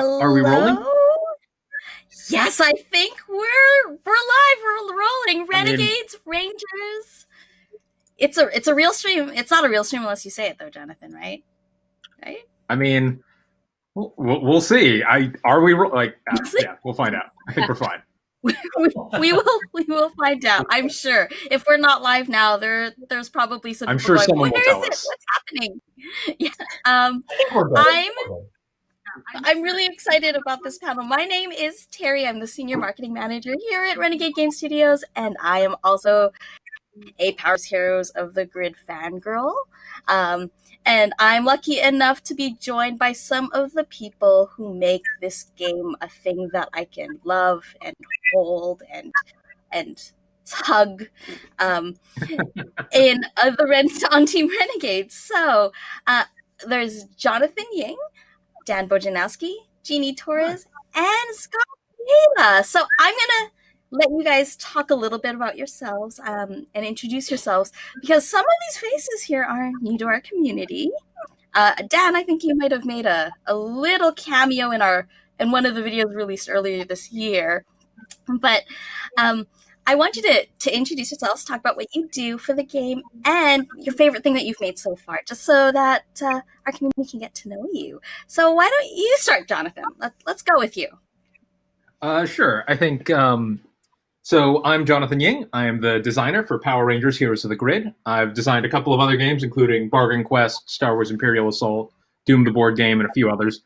Are we rolling? Hello? Yes, I think we're live. We're rolling. I mean, Renegades, Rangers. It's a real stream. It's not a real stream unless you say it though, Jonathan, right? Right? I mean, we'll see. Are we like? Yeah, we'll find out. I think we're fine. We will find out. I'm sure. If we're not live now, there's probably some I'm people sure going, someone "Where will is tell it? us. What's happening?" Yeah. I think we're good. I'm really excited about this panel. My name is Terry. I'm the senior marketing manager here at Renegade Game Studios, and I am also a Powers Heroes of the Grid fangirl. Um, and I'm lucky enough to be joined by some of the people who make this game a thing that I can love and hold and hug in on Team Renegade. So there's Jonathan Ying, Dan Bojanowski, Jeannie Torres, and Scott Taylor. So I'm going to let you guys talk a little bit about yourselves and introduce yourselves, because some of these faces here are new to our community. Dan, I think you might have made a little cameo in one of the videos released earlier this year. But I want you to introduce yourselves, talk about what you do for the game, and your favorite thing that you've made so far, just so that our community can get to know you. So why don't you start, Jonathan? Let's go with you. Sure. I think so. I'm Jonathan Ying. I am the designer for Power Rangers: Heroes of the Grid. I've designed a couple of other games, including Bargain Quest, Star Wars: Imperial Assault, Doom the board game, and a few others.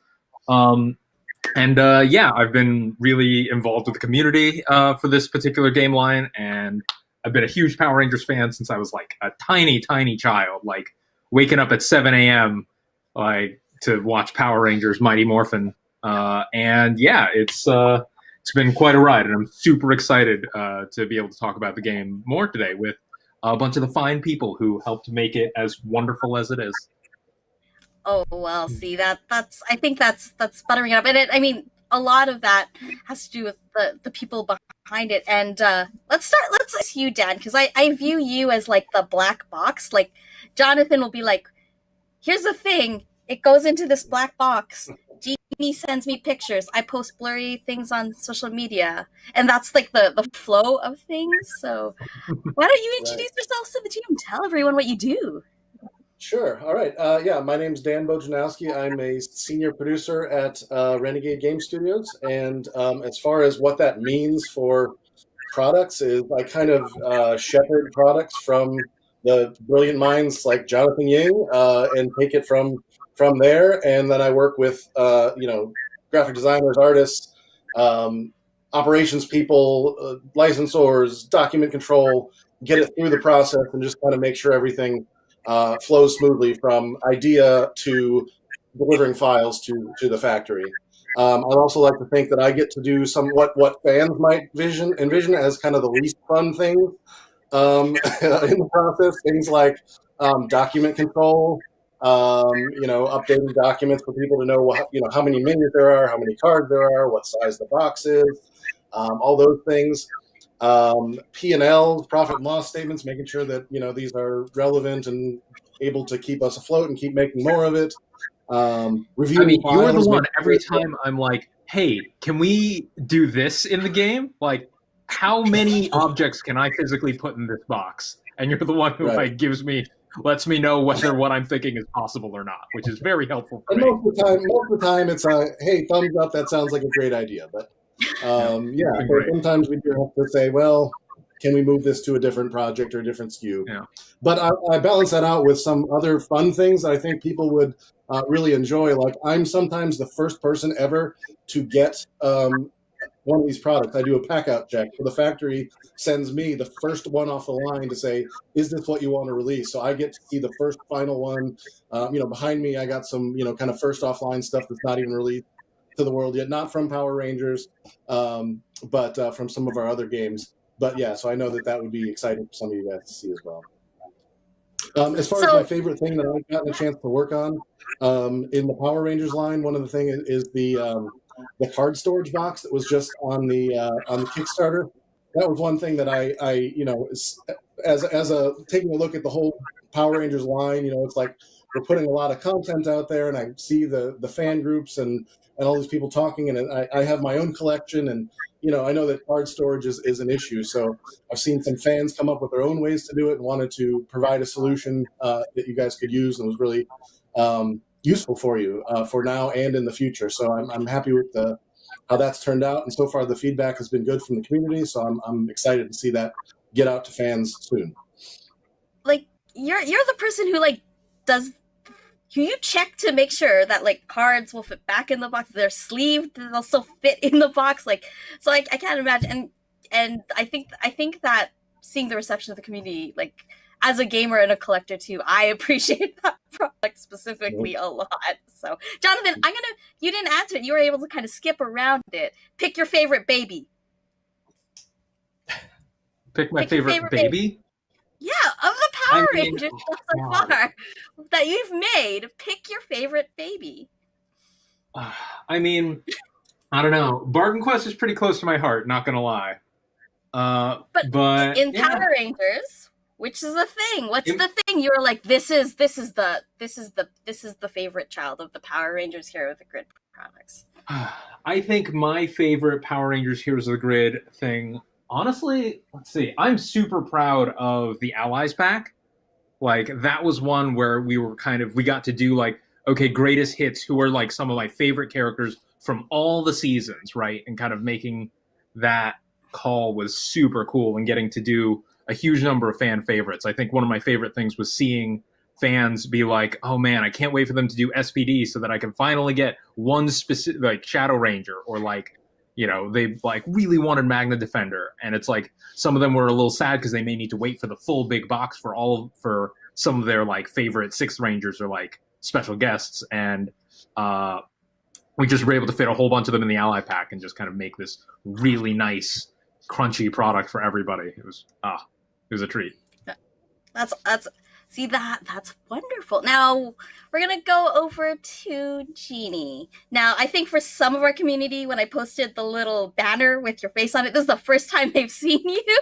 Yeah, I've been really involved with the community for this particular game line, and I've been a huge Power Rangers fan since I was like a tiny, tiny child, like waking up at 7 a.m. like to watch Power Rangers Mighty Morphin. And yeah, it's been quite a ride, and I'm super excited to be able to talk about the game more today with a bunch of the fine people who helped make it as wonderful as it is. Oh well, see I think that's buttering it up, and a lot of that has to do with the people behind it. And let's ask you, Dan, because I view you as like the black box. Like Jonathan will be like, "Here's the thing, it goes into this black box. Jeannie sends me pictures. I post blurry things on social media, and that's like the flow of things." So why don't you introduce yourselves to the team? Tell everyone what you do. Sure. All right. Yeah, my name's Dan Bojanowski. I'm a senior producer at Renegade Game Studios. And as far as what that means for products is I kind of shepherd products from the brilliant minds like Jonathan Ying and take it from there. And then I work with, graphic designers, artists, operations people, licensors, document control, get it through the process and just kind of make sure everything flows smoothly from idea to delivering files to the factory. I'd also like to think that I get to do somewhat what fans might envision as kind of the least fun thing in the process. Things like document control, updating documents for people to know how many menus there are, how many cards there are, what size the box is, all those things. P&L, profit and loss statements, making sure that these are relevant and able to keep us afloat and keep making more of it. Reviewing files, you're the one every time I'm like, hey, can we do this in the game? Like, how many objects can I physically put in this box? And you're the one who lets me know whether what I'm thinking is possible or not, which is very helpful for me. Most of the time it's hey, thumbs up, that sounds like a great idea. But sometimes we do have to say, well, can we move this to a different project or a different SKU? Yeah. But I balance that out with some other fun things that I think people would really enjoy. Like I'm sometimes the first person ever to get one of these products. I do a pack out check. So the factory sends me the first one off the line to say, is this what you want to release? So I get to see the first final one. Behind me, I got some, kind of first offline stuff that's not even released to the world yet, not from Power Rangers, but from some of our other games. But yeah, so I know that would be exciting for some of you guys to see as well. As far as my favorite thing that I've gotten a chance to work on in the Power Rangers line, one of the things is the card storage box that was just on the Kickstarter. That was one thing that I as a taking a look at the whole Power Rangers line, it's like we're putting a lot of content out there, and I see the fan groups and all these people talking, and I have my own collection, and I know that card storage is an issue. So I've seen some fans come up with their own ways to do it and wanted to provide a solution that you guys could use, and was really useful for you for now and in the future. So I'm happy with how that's turned out, and so far the feedback has been good from the community. So I'm excited to see that get out to fans soon. Like you're the person who does. You check to make sure that cards will fit back in the box. They're sleeved, they'll still fit in the box. So I can't imagine. And I think that seeing the reception of the community, as a gamer and a collector too, I appreciate that product specifically a lot. So Jonathan, you didn't answer it. You were able to kind of skip around it. Pick your favorite baby. Pick my favorite baby? Yeah, of the Power Rangers so far that you've made, pick your favorite baby. I don't know. Bargain Quest is pretty close to my heart, not gonna lie. But in Power Rangers, which is the thing? What's the thing you're like? This is the favorite child of the Power Rangers Hero of the Grid products. I think my favorite Power Rangers Heroes of the Grid thing. Honestly, let's see. I'm super proud of the Allies pack. That was one where we got to do greatest hits, who are some of my favorite characters from all the seasons, right? And kind of making that call was super cool, and getting to do a huge number of fan favorites. I think one of my favorite things was seeing fans be like, oh man, I can't wait for them to do SPD so that I can finally get one specific Shadow Ranger, or they really wanted Magna Defender, and it's some of them were a little sad because they may need to wait for the full big box for some of their favorite Sixth Rangers or special guests, and we just were able to fit a whole bunch of them in the Ally pack and just kind of make this really nice, crunchy product for everybody. It was a treat. That's wonderful. Now we're gonna go over to Jeannie. Now I think for some of our community, when I posted the little banner with your face on it, this is the first time they've seen you.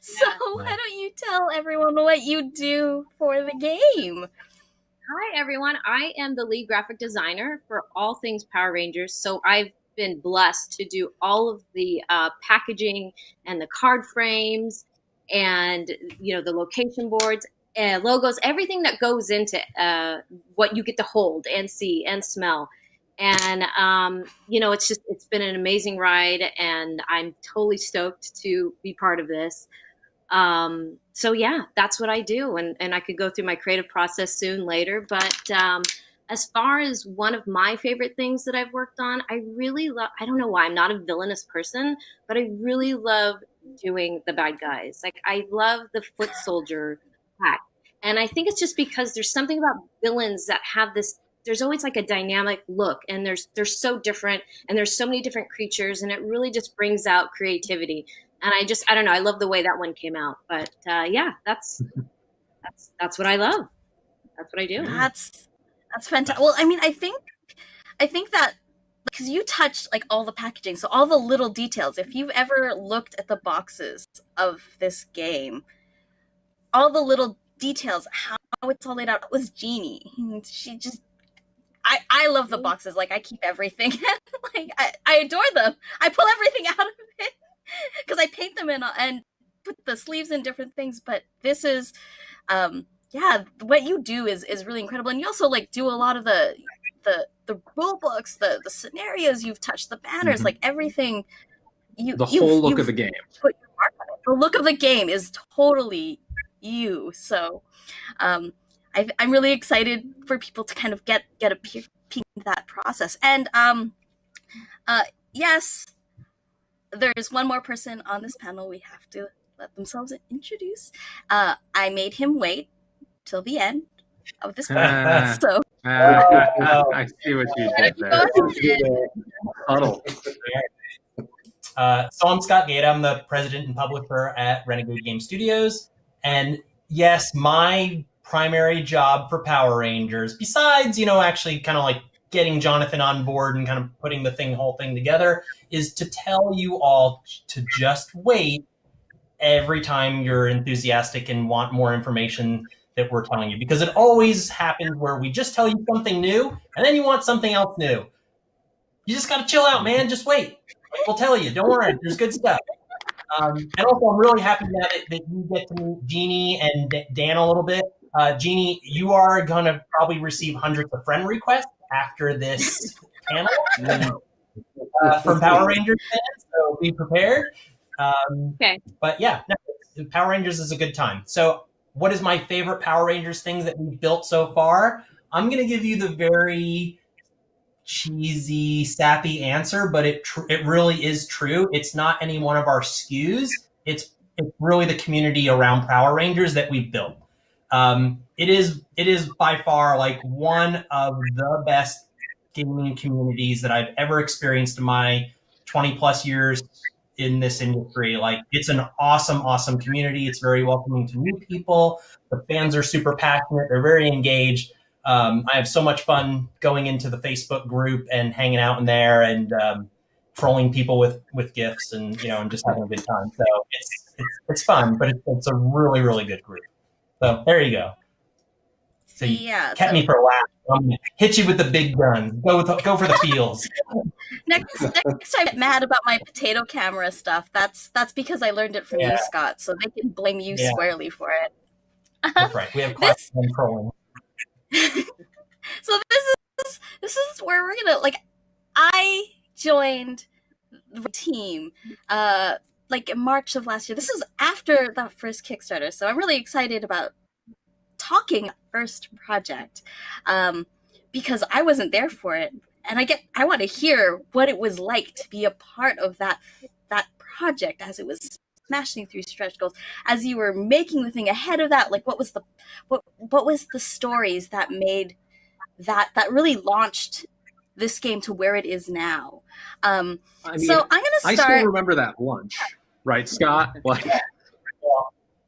So why don't you tell everyone what you do for the game? Hi everyone, I am the lead graphic designer for all things Power Rangers. So I've been blessed to do all of the packaging and the card frames and the location boards, logos, everything that goes into what you get to hold and see and smell. And it's been an amazing ride, and I'm totally stoked to be part of this. So yeah, that's what I do, and I could go through my creative process soon later. But as far as one of my favorite things that I've worked on, I really love, I don't know why, I'm not a villainous person, but I really love doing the bad guys. I love the foot soldier pack. And I think it's just because there's something about villains that have this, there's always a dynamic look, and they're so different, and there's so many different creatures, and it really just brings out creativity. And I don't know, I love the way that one came out. But yeah, that's what I love. That's what I do. That's fantastic. Well, I think that because you touched all the packaging, so all the little details. If you've ever looked at the boxes of this game, all the little details, how it's all laid out, was Jeannie. She just, I love the boxes. I keep everything. I adore them. I pull everything out of it because I paint them in and put the sleeves in different things. But this is, what you do is really incredible. And you also do a lot of the rule books, the scenarios you've touched, the banners, everything. The whole look of the game. Put your mark on it. The look of the game is totally you. So I'm really excited for people to kind of get a peek into that process. And yes, there's one more person on this panel we have to let themselves introduce. I made him wait till the end of this panel. So I see what you did there. Subtle. So I'm Scott Gata. I'm the president and publisher at Renegade Game Studios. And yes, my primary job for Power Rangers, besides, actually kind of getting Jonathan on board and kind of putting the whole thing together, is to tell you all to just wait every time you're enthusiastic and want more information that we're telling you, because it always happens where we just tell you something new and then you want something else new. You just got to chill out, man. Just wait. We'll tell you. Don't worry. There's good stuff. And also, I'm really happy now that you get to meet Jeannie and Dan a little bit. Jeannie, you are going to probably receive hundreds of friend requests after this panel from Power Rangers fans, so be prepared. Okay. But yeah, no, Power Rangers is a good time. So what is my favorite Power Rangers things that we've built so far? I'm going to give you the very cheesy, sappy answer, but it really is true. It's not any one of our SKUs. It's really the community around Power Rangers that we've built. It is by far like one of the best gaming communities that I've ever experienced in my 20 plus years in this industry. Like, it's an awesome community. It's very welcoming to new people. The fans are super passionate. They're very engaged. I have so much fun going into the Facebook group and hanging out in there and trolling people with gifts and and just having a good time. So it's fun, but it's a really good group. So there you go. So you kept me for a laugh. I'm gonna hit you with the big guns. Go for the feels. Next time I get mad about my potato camera stuff, that's because I learned it from you, Scott. So they can blame you squarely for it. That's right. We have class trolling. So this is where we're gonna I joined the team in March of last year. This is after that first Kickstarter, so I'm really excited about talking first project because I wasn't there for it, and I want to hear what it was like to be a part of that project as it was smashing through stretch goals, as you were making the thing ahead of that. Like, what was the stories that made that really launched this game to where it is now? So I'm gonna start. I still remember that lunch, right, Scott? Like,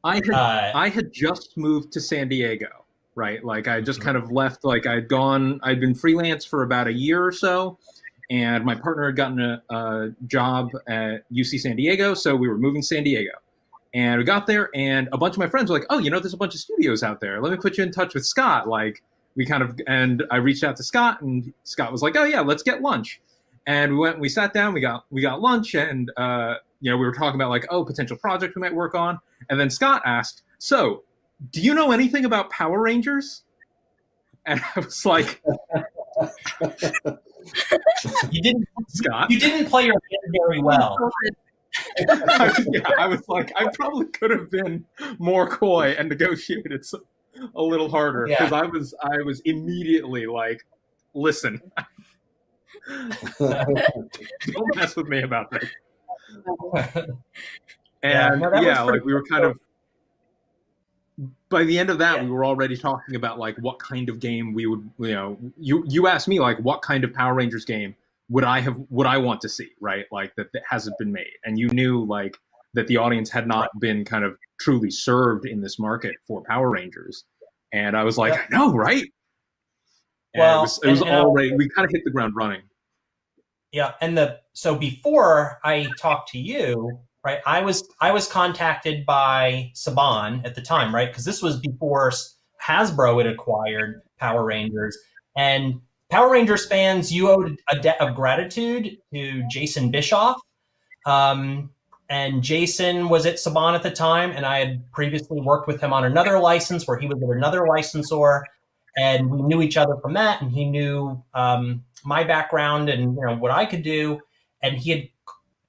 I had just moved to San Diego, right? Like, I just kind of left. Like, I'd been freelance for about a year or so, and my partner had gotten a job at UC San Diego, so we were moving to San Diego. And we got there, and a bunch of my friends were like, "Oh, there's a bunch of studios out there. Let me put you in touch with Scott." Like, and I reached out to Scott, and Scott was like, "Oh yeah, let's get lunch." And we sat down, we got lunch, and we were talking about potential project we might work on. And then Scott asked, "So, do you know anything about Power Rangers?" And I was like, You didn't, Scott. You didn't play your hand very well. I was like, I probably could have been more coy and negotiated a little harder, because I was immediately like, listen, don't mess with me about this. And we were kind of, by the end of that, we were already talking about what kind of game we would, you asked me what kind of Power Rangers game would I want to see, right? That hasn't been made. And you knew that the audience had not been kind of truly served in this market for Power Rangers. And I was like, I know, right? And it was already, we kind of hit the ground running. Yeah. So before I talked to you, right, I was contacted by Saban at the time, right? Because this was before Hasbro had acquired Power Rangers. And Power Rangers fans, you owed a debt of gratitude to Jason Bischoff. And Jason was at Saban at the time, and I had previously worked with him on another license where he was at another licensor, and we knew each other from that, and he knew my background and what I could do, and he had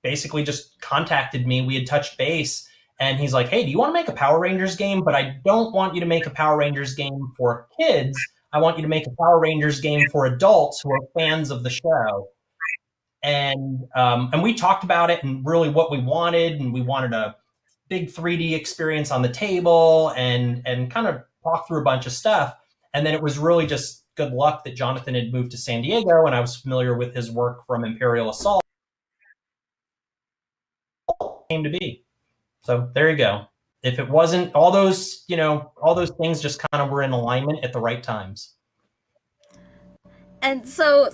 basically just contacted me. We had touched base, and he's like, "Hey, do you want to make a Power Rangers game? But I don't want you to make a Power Rangers game for kids. I want you to make a Power Rangers game for adults who are fans of the show." And we talked about it and really what we wanted, and we wanted a big 3D experience on the table and kind of talk through a bunch of stuff. And then it was really just good luck that Jonathan had moved to San Diego, and I was familiar with his work from Imperial Assault. Came to be. So there you go. If it wasn't all those things just kind of were in alignment at the right times. And so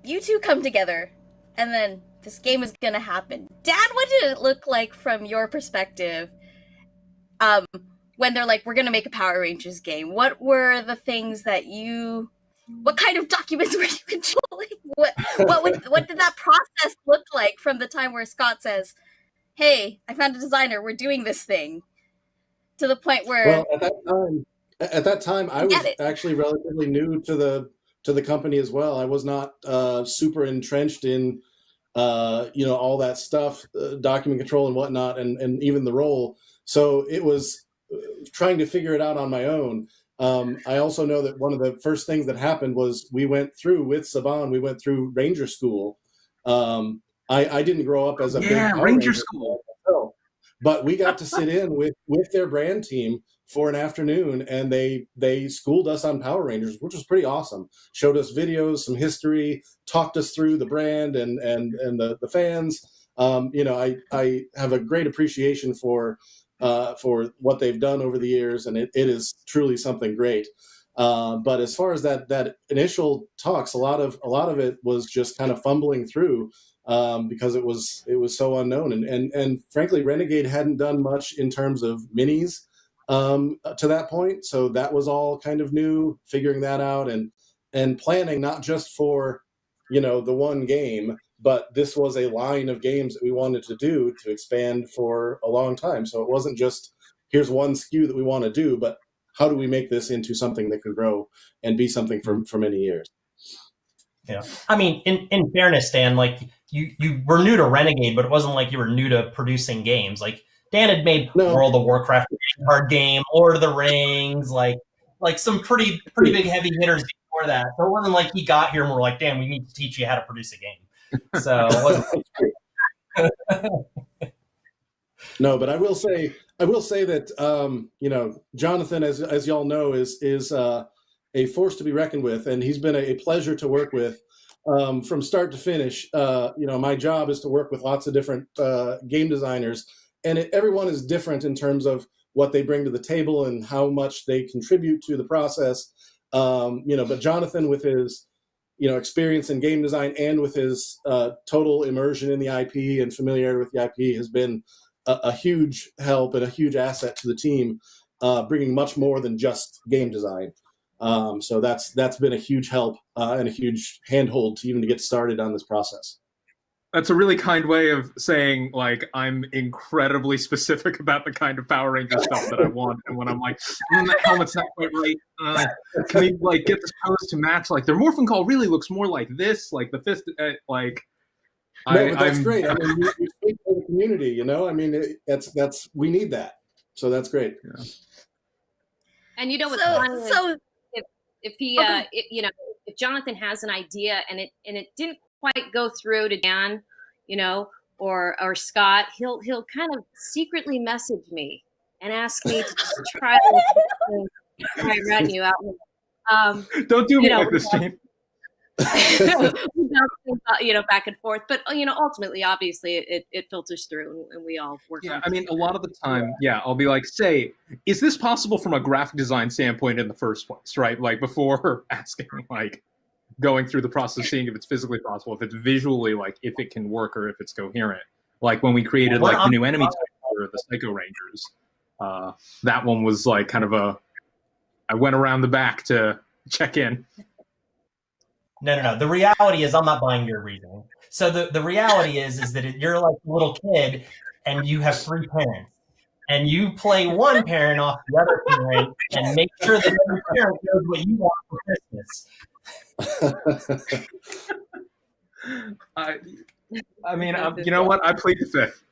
you two come together, and then this game is gonna happen. Dad, what did it look like from your perspective when they're like, we're going to make a Power Rangers game, what were the things that what kind of documents were you controlling? What did that process look like from the time where Scott says, hey, I found a designer, we're doing this thing, to the point where... Well, at that time, I was actually relatively new to the company as well. I was not super entrenched in all that stuff, document control and whatnot, and even the role. So it was trying to figure it out on my own. I also know that one of the first things that happened was we went through Ranger School. I didn't grow up as a big Ranger School, but we got to sit in with their brand team for an afternoon, and they schooled us on Power Rangers, which was pretty awesome. Showed us videos, some history, talked us through the brand and the fans. I have a great appreciation for what they've done over the years, and it is truly something great. But as far as that initial talks, a lot of it was just kind of fumbling through because it was so unknown, and frankly, Renegade hadn't done much in terms of minis to that point, so that was all kind of new, figuring that out and planning not just for the one game, but this was a line of games that we wanted to do to expand for a long time. So it wasn't just here's one SKU that we want to do, but how do we make this into something that can grow and be something for many years? Yeah, I mean, in fairness, Dan, like you were new to Renegade, but it wasn't like you were new to producing games. Like Dan had made World of Warcraft card game, Lord of the Rings, like some pretty big heavy hitters before that. So it wasn't like he got here and we're like, Dan, we need to teach you how to produce a game. So it wasn't. No, but I will say that Jonathan, as y'all know, is a force to be reckoned with, and he's been a pleasure to work with from start to finish. My job is to work with lots of different game designers, and everyone is different in terms of what they bring to the table and how much they contribute to the process. But Jonathan, with his experience in game design and with his total immersion in the IP and familiarity with the IP, has been a huge help and a huge asset to the team, bringing much more than just game design. So that's been a huge help and a huge handhold to even to get started on this process. That's a really kind way of saying, like, I'm incredibly specific about the kind of Power Ranger stuff that I want. And when I'm like, the helmet's not quite right, can we get this pose to match? Like, their morphing call really looks more like this, like the fist, like. No, but that's great. I mean, you speak for the community, I mean, that's we need that. So that's great. Yeah. And what's fun if he, if Jonathan has an idea and it didn't quite go through to Dan, or Scott, he'll kind of secretly message me and ask me to just try to run you out. Don't do me like this, Jane. Back and forth, but ultimately, obviously, it filters through, and we all work. Yeah, I mean, a lot of the time, I'll be like, say, is this possible from a graphic design standpoint in the first place, right? Like before asking, like going through the process, seeing if it's physically possible, if it's visually, like if it can work or if it's coherent. Like when we created like the new enemy type or the Psycho Rangers, that one was like kind of I went around the back to check in. No. The reality is I'm not buying your reasoning. So the reality is that you're like a little kid and you have 3 parents. And you play one parent off the other parent and make sure that every parent knows what you want for Christmas. I mean, you know what? I plead the fifth.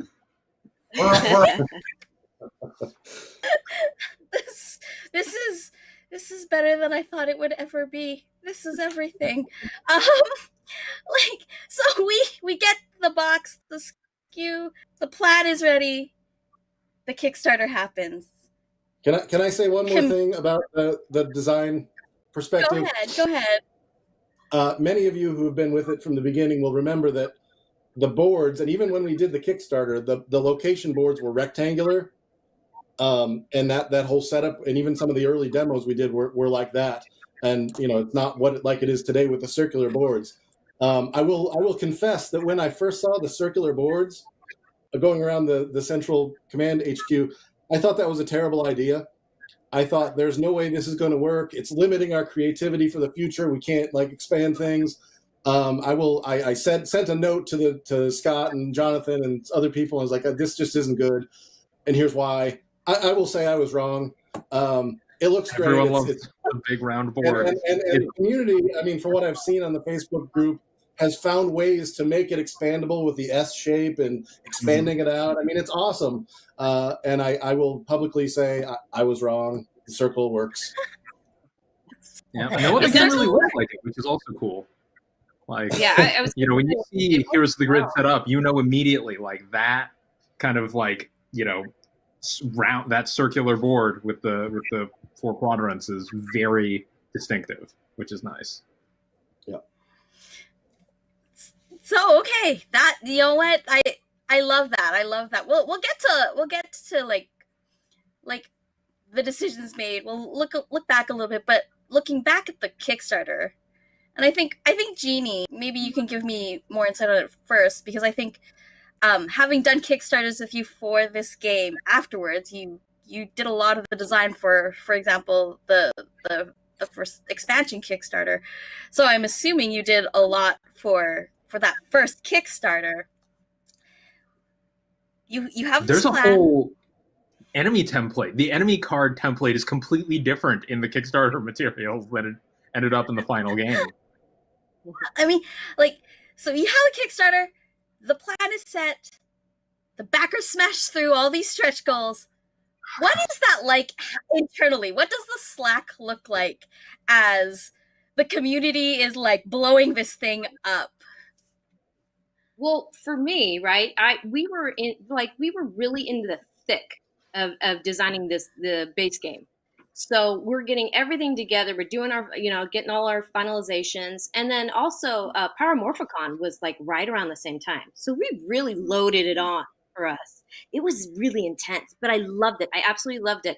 This is better than I thought it would ever be. This is everything. So we get the box, the SKU, the plan is ready. The Kickstarter happens. Can I say one more thing about the design perspective? Go ahead. Many of you who have been with it from the beginning will remember that the boards, and even when we did the Kickstarter, the location boards were rectangular. And that whole setup, and even some of the early demos we did were like that. And it's not like it is today with the circular boards. I will confess that when I first saw the circular boards going around the central command HQ, I thought that was a terrible idea. I thought there's no way this is going to work. It's limiting our creativity for the future. We can't like expand things. I sent a note to Scott and Jonathan and other people. I was like, this just isn't good, and here's why. I will say I was wrong. It looks great. Everyone loves the big round board. And the community, I mean, from what I've seen on the Facebook group, has found ways to make it expandable with the S shape and expanding it out. I mean, it's awesome. And I will publicly say I was wrong. The circle works. Yeah, no other game really looks like it, which is also cool. Like, yeah, I was. You know, when you see here's the grid set up, you know immediately like that kind of like, you know, round, that circular board with the 4 quadrants is very distinctive, which is nice. Yeah. So okay, that, you know what, I love that. I love that. We'll get to like the decisions made. We'll look back a little bit, but looking back at the Kickstarter, and I think Jeannie, maybe you can give me more insight on it first, because I think having done Kickstarters with you for this game afterwards, you did a lot of the design for example, the first expansion Kickstarter. So I'm assuming you did a lot for that first Kickstarter. You have There's this a plan. whole enemy template. The enemy card template is completely different in the Kickstarter materials than it ended up in the final game. I mean, like, so you have a Kickstarter, the plan is set, the backers smash through all these stretch goals. What is that like internally? What does the Slack look like as the community is like blowing this thing up? Well, for me, right, we were really into the thick of designing the base game. So we're getting everything together. We're doing our, getting all our finalizations. And then also Paramorphicon was like right around the same time. So we really loaded it on for us. It was really intense, but I loved it. I absolutely loved it.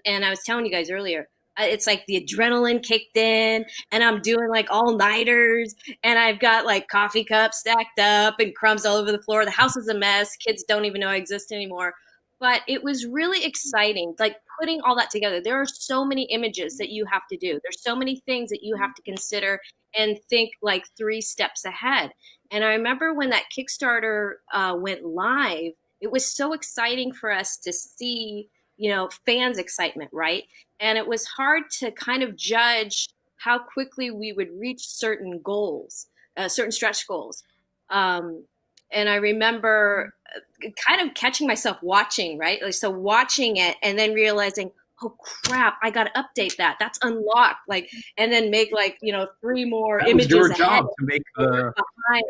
And I was telling you guys earlier, it's like the adrenaline kicked in, and I'm doing like all-nighters, and I've got like coffee cups stacked up and crumbs all over the floor. The house is a mess. Kids don't even know I exist anymore. But it was really exciting, like putting all that together. There are so many images that you have to do. There's so many things that you have to consider and think like 3 steps ahead. And I remember when that Kickstarter went live, it was so exciting for us to see, fans' excitement, right? And it was hard to kind of judge how quickly we would reach certain goals, certain stretch goals. And I remember kind of catching myself watching, right? Like, so watching it and then realizing, oh crap, I got to update that. That's unlocked. Like, and then make like, 3 more That images. was your job to make the. Behind.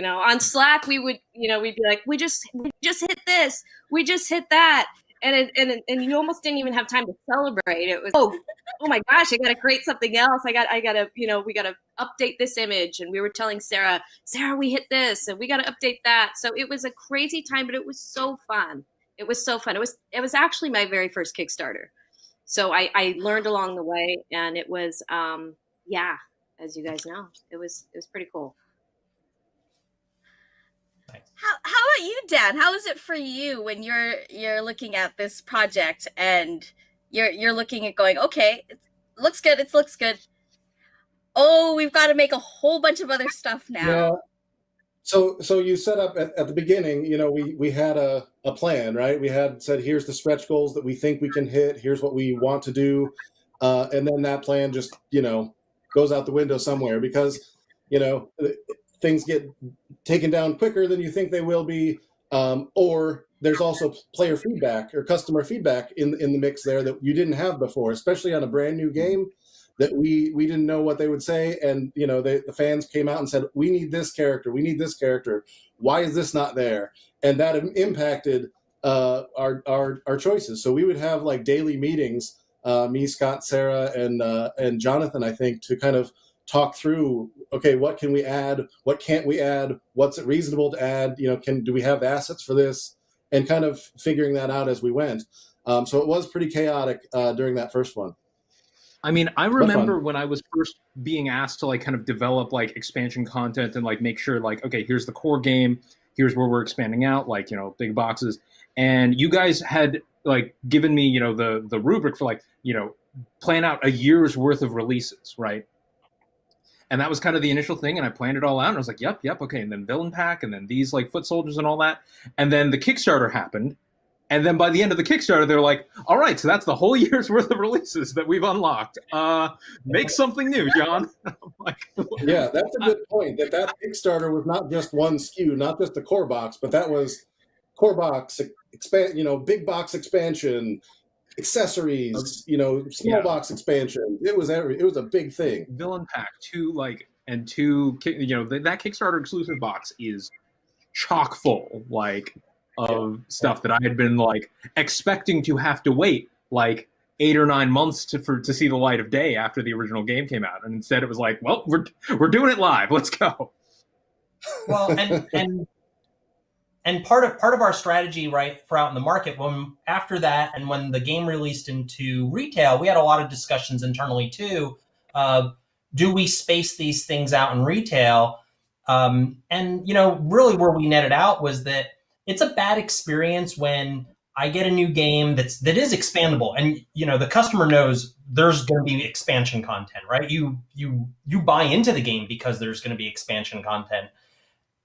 On Slack, we would, we'd be like, we just hit this, we just hit that. And you almost didn't even have time to celebrate. It was, oh my gosh, I got to create something else. I got to, we got to update this image. And we were telling Sarah, we hit this, and we got to update that. So it was a crazy time, but it was so fun. It was so fun. It was actually my very first Kickstarter. So I learned along the way, and it was, as you guys know, it was pretty cool. How about you, Dan? How is it for you when you're looking at this project and you're looking at going, okay, it looks good, it looks good. Oh, we've got to make a whole bunch of other stuff now. Yeah. So you set up at the beginning, we had a plan, right? We had said, here's the stretch goals that we think we can hit. Here's what we want to do. And then that plan just, goes out the window somewhere because, things get taken down quicker than you think they will be. Or there's also player feedback or customer feedback in the mix there that you didn't have before, especially on a brand new game that we didn't know what they would say. And, the fans came out and said, we need this character. We need this character. Why is this not there? And that impacted our choices. So we would have like daily meetings, me, Scott, Sarah, and Jonathan, I think, to kind of talk through, okay, what can we add? What can't we add? What's it reasonable to add? Do we have assets for this? And kind of figuring that out as we went. So it was pretty chaotic during that first one. I mean, I remember when I was first being asked to like kind of develop like expansion content and like make sure like, okay, here's the core game, here's where we're expanding out, like, big boxes. And you guys had like given me, you know, the rubric for like, you know, plan out a year's worth of releases, right? And that was kind of the initial thing, and I planned it all out, and I was like, yep, okay. And then Villain Pack, and then these like foot soldiers and all that. And then the Kickstarter happened, and then by the end of the Kickstarter, they're like, all right, so that's the whole year's worth of releases that we've unlocked. Make something new, John. I'm like, Yeah, that's a good point. That Kickstarter was not just one SKU, not just the core box, but that was core box, big box expansion, accessories, small box expansion. It was a big thing. Villain Pack, that Kickstarter exclusive box is chock full, like, of stuff that I had been like expecting to have to wait like 8 or 9 months to see the light of day after the original game came out, and instead it was like, well, we're doing it live. Let's go. Well, and part of our strategy, right, for out in the market, after that and when the game released into retail, we had a lot of discussions internally too. Do we space these things out in retail? And really where we netted out was that it's a bad experience when I get a new game that is expandable, and the customer knows there's going to be expansion content, right? You buy into the game because there's going to be expansion content,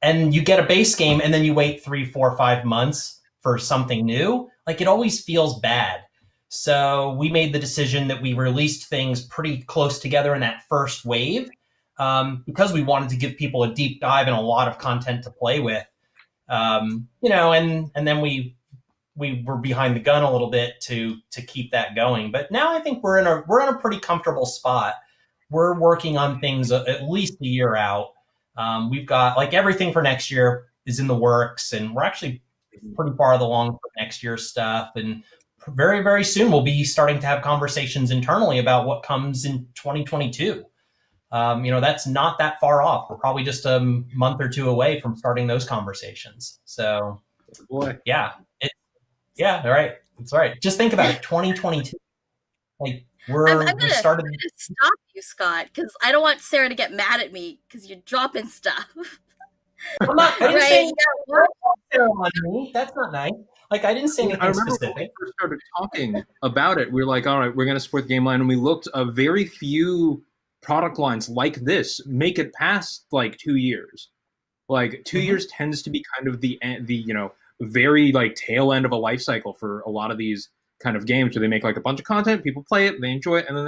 and you get a base game, and then you wait 3, 4, 5 months for something new. Like, it always feels bad. So we made the decision that we released things pretty close together in that first wave, because we wanted to give people a deep dive and a lot of content to play with. And then we were behind the gun a little bit to keep that going. But now I think we're in a pretty comfortable spot. We're working on things at least a year out. We've got like everything for next year is in the works, and we're actually pretty far along for next year's stuff. And very, very soon we'll be starting to have conversations internally about what comes in 2022. That's not that far off. We're probably just a month or two away from starting those conversations. So, boy, yeah, all right. That's right. Just think about it. 2022. Like I'm gonna stop you, Scott, because I don't want Sarah to get mad at me because you're dropping stuff. I'm not. I didn't Right, say on me. That's not nice. Like, I didn't say anything I remember specific. when we first started talking about it, we were like, all right, we're going to support the game line, and we looked a very few product lines like this make it past like 2 years. Like 2 years tends to be kind of the very like tail end of a life cycle for a lot of these kind of games, where they make like a bunch of content, people play it, they enjoy it, and then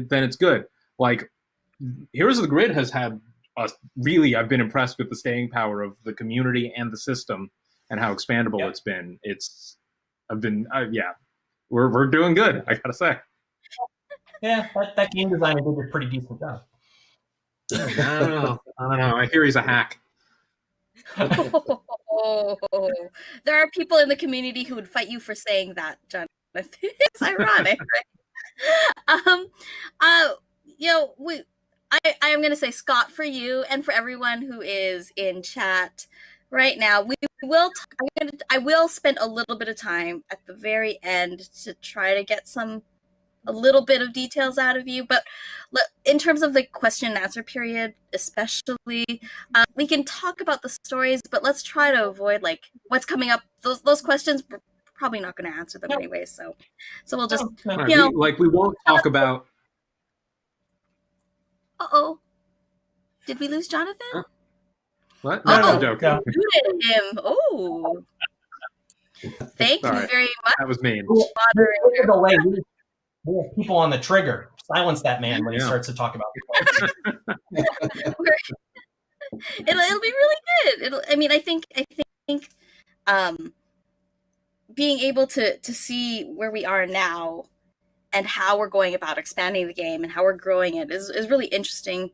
then it's good. Like Heroes of the Grid has had really, I've been impressed with the staying power of the community and the system and how expandable it's been. We're doing good, I gotta say. Yeah, that game designer did a pretty decent job. I don't know. I hear he's a hack. There are people in the community who would fight you for saying that, John. It's ironic, right? I am going to say, Scott, for you and for everyone who is in chat right now, I will spend a little bit of time at the very end to try to get a little bit of details out of you. But in terms of the question and answer period, especially, we can talk about the stories, but let's try to avoid like what's coming up. Those questions, we're probably not going to answer them anyway. So we'll just, we won't talk about. Uh-oh. Did we lose Jonathan? Huh? What? No, I'm joking. No. Muted him. Oh. Thank you very much. That was mean. We have people on the trigger. Silence that man when he starts to talk about it. It'll be really good. I think being able to see where we are now and how we're going about expanding the game and how we're growing it is really interesting.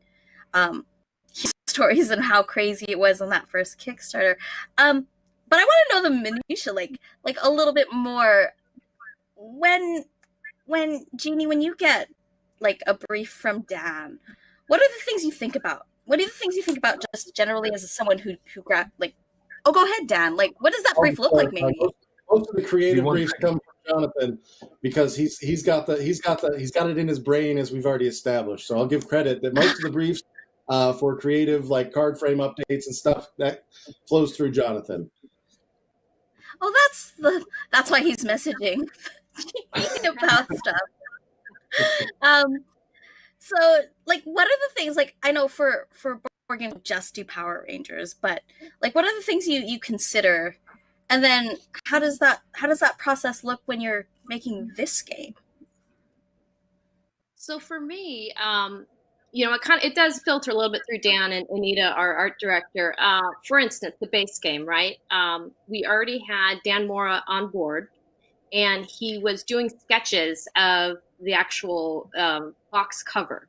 Stories and how crazy it was on that first Kickstarter. But I want to know the minutia, like a little bit more. When Jeannie, when you get like a brief from Dan, what are the things you think about? What are the things you think about just generally as someone who grabbed like? Oh, go ahead, Dan. Like, what does that brief look like? Maybe most of the creative briefs come from Jonathan because he's got it in his brain, as we've already established. So I'll give credit that most of the briefs for creative like card frame updates and stuff that flows through Jonathan. Oh, that's why he's messaging about stuff. So like, what are the things, like, I know for board games just do Power Rangers, but like, what are the things you consider, and then how does that process look when you're making this game? So for me, it does filter a little bit through Dan and Anita, our art director. For instance, the base game, right? We already had Dan Mora on board, and he was doing sketches of the actual box cover.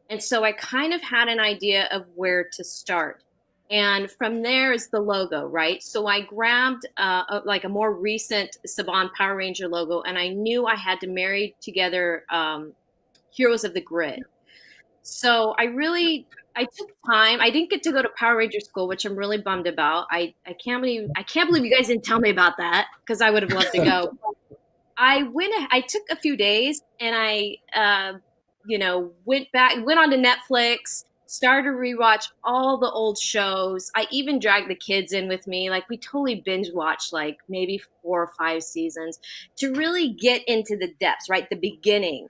And so I kind of had an idea of where to start. And from there is the logo, right? So I grabbed like a more recent Saban Power Ranger logo, and I knew I had to marry together Heroes of the Grid. So I took time. I didn't get to go to Power Ranger school, which I'm really bummed about. I can't believe you guys didn't tell me about that, because I would have loved to go. I took a few days, and I went on to Netflix, started to rewatch all the old shows. I even dragged the kids in with me. Like, we totally binge watched like maybe 4 or 5 seasons to really get into the depths, right? The beginning.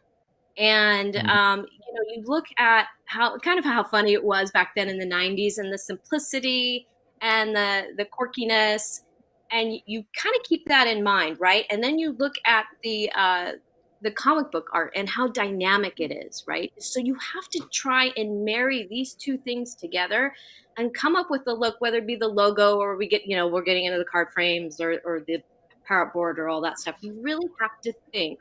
And you look at how funny it was back then in the 90s, and the simplicity and the quirkiness, and you kind of keep that in mind, right? And then you look at the comic book art and how dynamic it is, right? So you have to try and marry these two things together and come up with the look, whether it be the logo, or we're getting into the card frames, or the power board, or all that stuff. You really have to think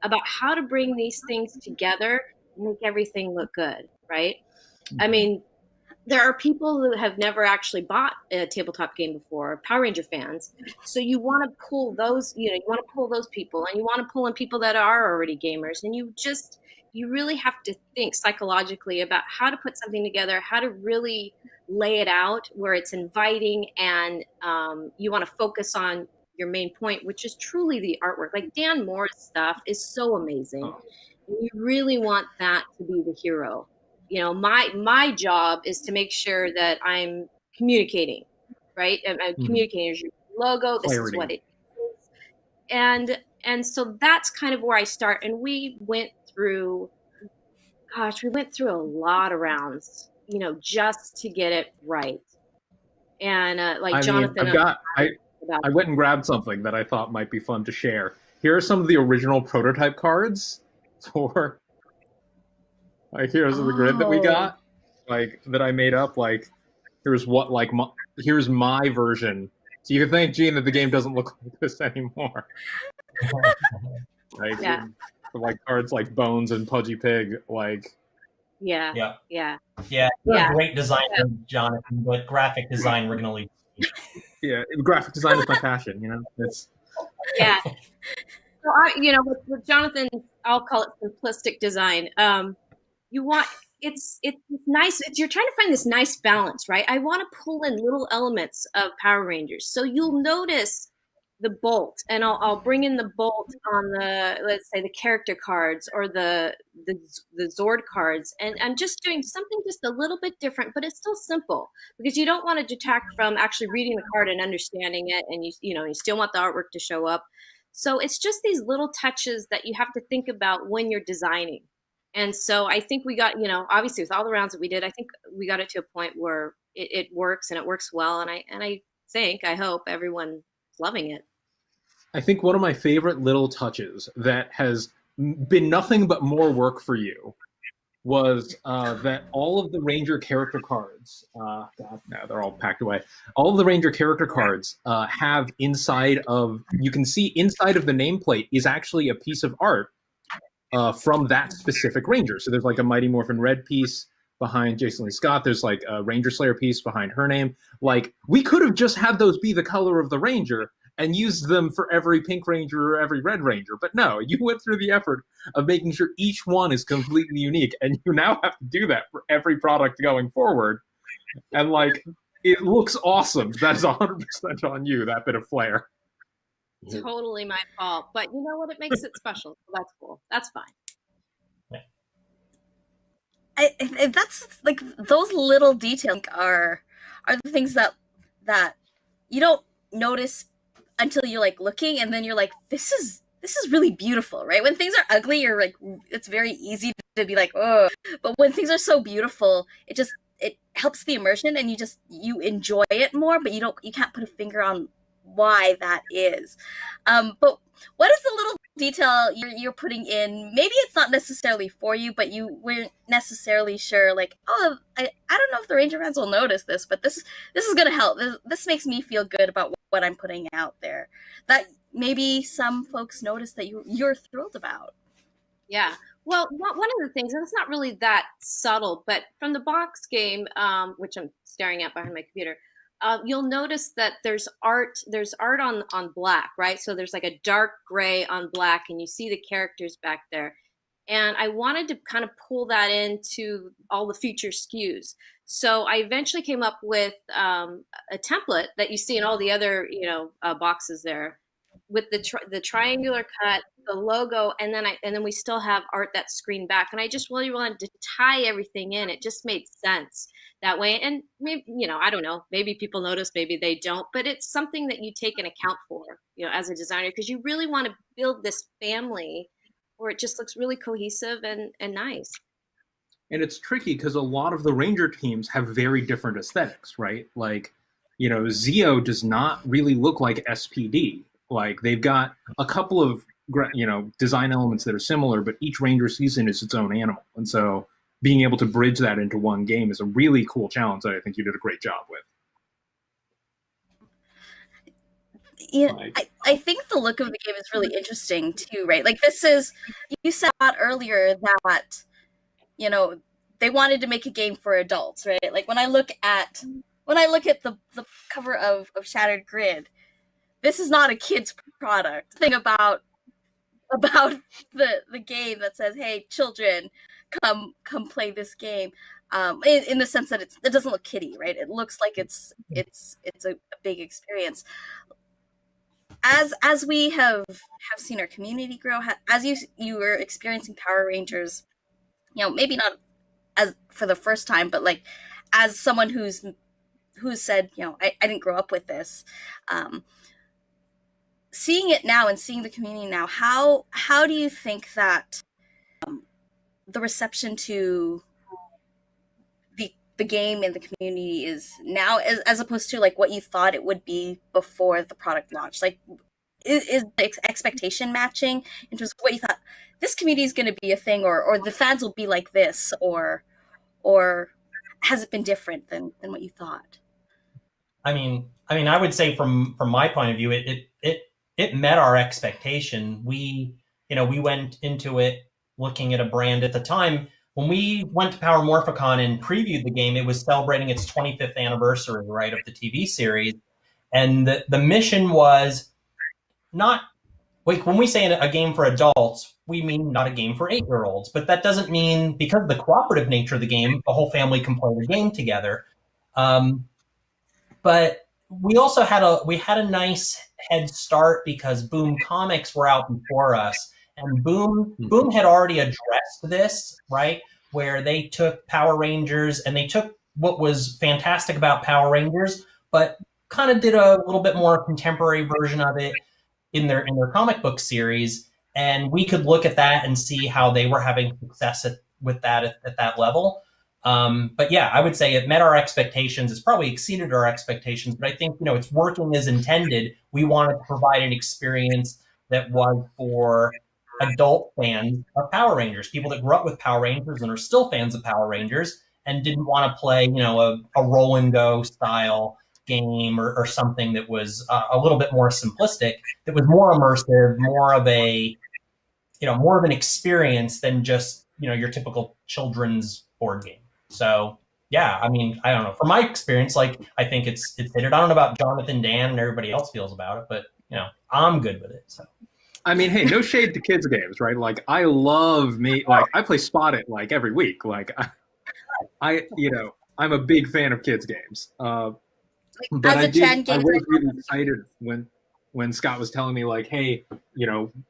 about how to bring these things together and make everything look good, right? I mean, there are people who have never actually bought a tabletop game before, Power Ranger fans. So you want to pull those, you want to pull those people, and you want to pull in people that are already gamers. And you really have to think psychologically about how to put something together, how to really lay it out where it's inviting, and you want to focus on your main point, which is truly the artwork. Like, Dan Moore's stuff is so amazing. And you really want that to be the hero. My job is to make sure that I'm communicating, right? I'm communicating your logo. This is what it is. And so that's kind of where I start. And we went through a lot of rounds, just to get it right. And Jonathan, I went and grabbed something that I thought might be fun to share. Here are some of the original prototype cards for Heroes of the Grid that we got, that I made up. Here's my version. So you can thank Gene that the game doesn't look like this anymore. Cards like Bones and Pudgy Pig, Yeah. You're a great designer, Jonathan, but graphic design we're gonna leave. Yeah, graphic design is my passion. It's So with Jonathan, I'll call it simplistic design. It's nice. You're trying to find this nice balance, right? I want to pull in little elements of Power Rangers. So you'll notice the bolt, and I'll bring in the bolt on let's say the character cards, or the Zord cards, and I'm just doing something just a little bit different, but it's still simple, because you don't want to detract from actually reading the card and understanding it, and you still want the artwork to show up. So it's just these little touches that you have to think about when you're designing. And so I think we got, obviously with all the rounds that we did, I think we got it to a point where it works, and it works well. And I hope everyone's loving it. I think one of my favorite little touches that has been nothing but more work for you was that all of the Ranger character cards, God, no, they're all packed away. All of the Ranger character cards have you can see inside of the nameplate is actually a piece of art from that specific Ranger. So there's a Mighty Morphin Red piece behind Jason Lee Scott. There's a Ranger Slayer piece behind her name. We could have just had those be the color of the Ranger and used them for every Pink Ranger or every Red Ranger. But no, you went through the effort of making sure each one is completely unique, and you now have to do that for every product going forward. And it looks awesome. That's 100% on you, that bit of flair. Totally my fault, but you know what? It makes it special. So that's cool. That's fine. That's those little details are the things that you don't notice until you're like looking, and then you're like, this is really beautiful, right? When things are ugly, you're like, it's very easy to be like, oh, but when things are so beautiful, it helps the immersion, and you enjoy it more, but you can't put a finger on why that is. But what is the little detail you're putting in? Maybe it's not necessarily for you, but you weren't necessarily sure, like, oh, I don't know if the Ranger fans will notice this, but this is gonna help. This makes me feel good about what I'm putting out there, that maybe some folks notice that you're thrilled about. Yeah. Well, one of the things, and it's not really that subtle, but from the box game, which I'm staring at behind my computer, you'll notice that there's art. There's art on black, right? So there's like a dark gray on black, and you see the characters back there. And I wanted to kind of pull that into all the future SKUs. So I eventually came up with a template that you see in all the other, boxes there, with the triangular cut, the logo, and then we still have art that's screened back. And I just really wanted to tie everything in. It just made sense that way. And maybe, I don't know, maybe people notice, maybe they don't, but it's something that you take an account for, as a designer, because you really want to build this family where it just looks really cohesive and nice. And it's tricky because a lot of the Ranger teams have very different aesthetics, right? Like, Zeo does not really look like SPD. Like, they've got a couple of, design elements that are similar, but each Ranger season is its own animal. And so being able to bridge that into one game is a really cool challenge that I think you did a great job with. Yeah, I think the look of the game is really interesting too, right? Like, you said earlier that, they wanted to make a game for adults, right? Like, when I look at the cover of Shattered Grid, this is not a kid's product. Thing about the game that says, hey, children, come play this game. In the sense that it doesn't look kiddie, right? It looks like it's a big experience. As we have seen our community grow, as you were experiencing Power Rangers, maybe not as for the first time, but like as someone who's said, I didn't grow up with this, seeing it now and seeing the community now, how do you think that the reception to the game and the community is now, as opposed to like what you thought it would be before the product launched? Like, is the expectation matching in terms of what you thought this community is going to be a thing, or the fans will be like this, or has it been different than what you thought? I mean, I would say from my point of view, it met our expectation. We went into it looking at a brand at the time. When we went to Power Morphicon and previewed the game, it was celebrating its 25th anniversary, right, of the TV series. And the mission was not, like, when we say a game for adults, we mean not a game for 8-year-olds. But that doesn't mean, because of the cooperative nature of the game, the whole family can play the game together. But we also had a nice head start because Boom Comics were out before us. And Boom had already addressed this, right? Where they took Power Rangers and they took what was fantastic about Power Rangers, but kind of did a little bit more contemporary version of it in their comic book series. And we could look at that and see how they were having success with that at that level. But yeah, I would say it met our expectations. It's probably exceeded our expectations, but I think, it's working as intended. We wanted to provide an experience that was for adult fans of Power Rangers, people that grew up with Power Rangers and are still fans of Power Rangers and didn't want to play, a roll and go style game or something that was a little bit more simplistic, that was more immersive, more of an experience than just, your typical children's board game. So yeah, I don't know. From my experience, like, I think it's hit it. I don't know about Jonathan, Dan, and everybody else feels about it, but I'm good with it. So. Hey, no shade to kids games, right? Like, I play Spot It like every week. Like, I'm a big fan of kids games. But I was really excited when Scott was telling me, like, hey,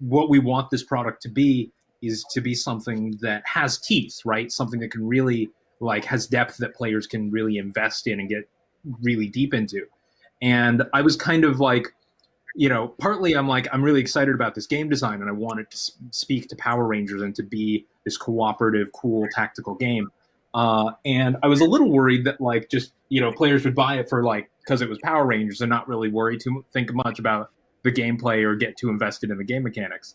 what we want this product to be is to be something that has teeth, right? Something that can really, like, has depth that players can really invest in and get really deep into. And I was kind of like, partly I'm really excited about this game design, and I want it to speak to Power Rangers and to be this cooperative, cool tactical game. And I was a little worried that just players would buy it for because it was Power Rangers and not really worry to think much about the gameplay or get too invested in the game mechanics.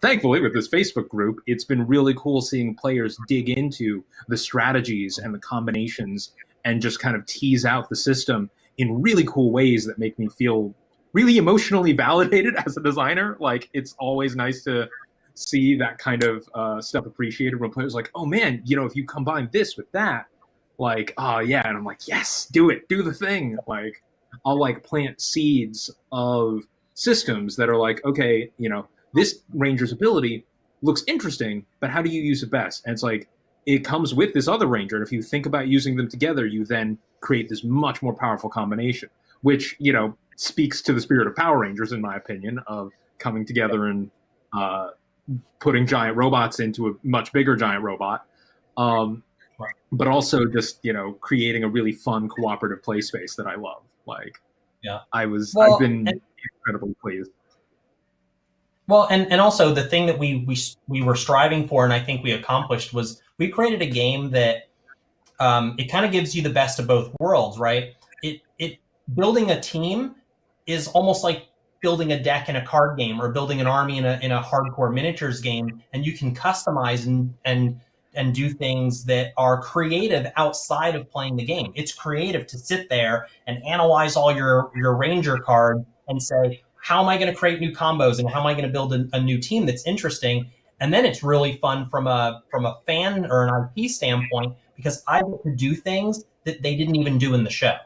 Thankfully, with this Facebook group, it's been really cool seeing players dig into the strategies and the combinations and just kind of tease out the system in really cool ways that make me feel really emotionally validated as a designer. It's always nice to see that kind of stuff appreciated when players oh man, if you combine this with that, oh yeah, and I'm yes, do it, do the thing. I'll plant seeds of systems that are okay, this ranger's ability looks interesting, but how do you use it best? And it's it comes with this other ranger, and if you think about using them together, you then create this much more powerful combination, which speaks to the spirit of Power Rangers, in my opinion, of coming together and putting giant robots into a much bigger giant robot, but also just creating a really fun cooperative play space that I love. I've been incredibly pleased. Well, and also the thing that we were striving for, and I think we accomplished, was we created a game that it kind of gives you the best of both worlds, right? It building a team is almost like building a deck in a card game or building an army in a hardcore miniatures game, and you can customize and do things that are creative outside of playing the game. It's creative to sit there and analyze all your ranger cards and say, how am I going to create new combos and how am I going to build a new team that's interesting? And then it's really fun from a fan or an IP standpoint, because I get to do things that they didn't even do in the show.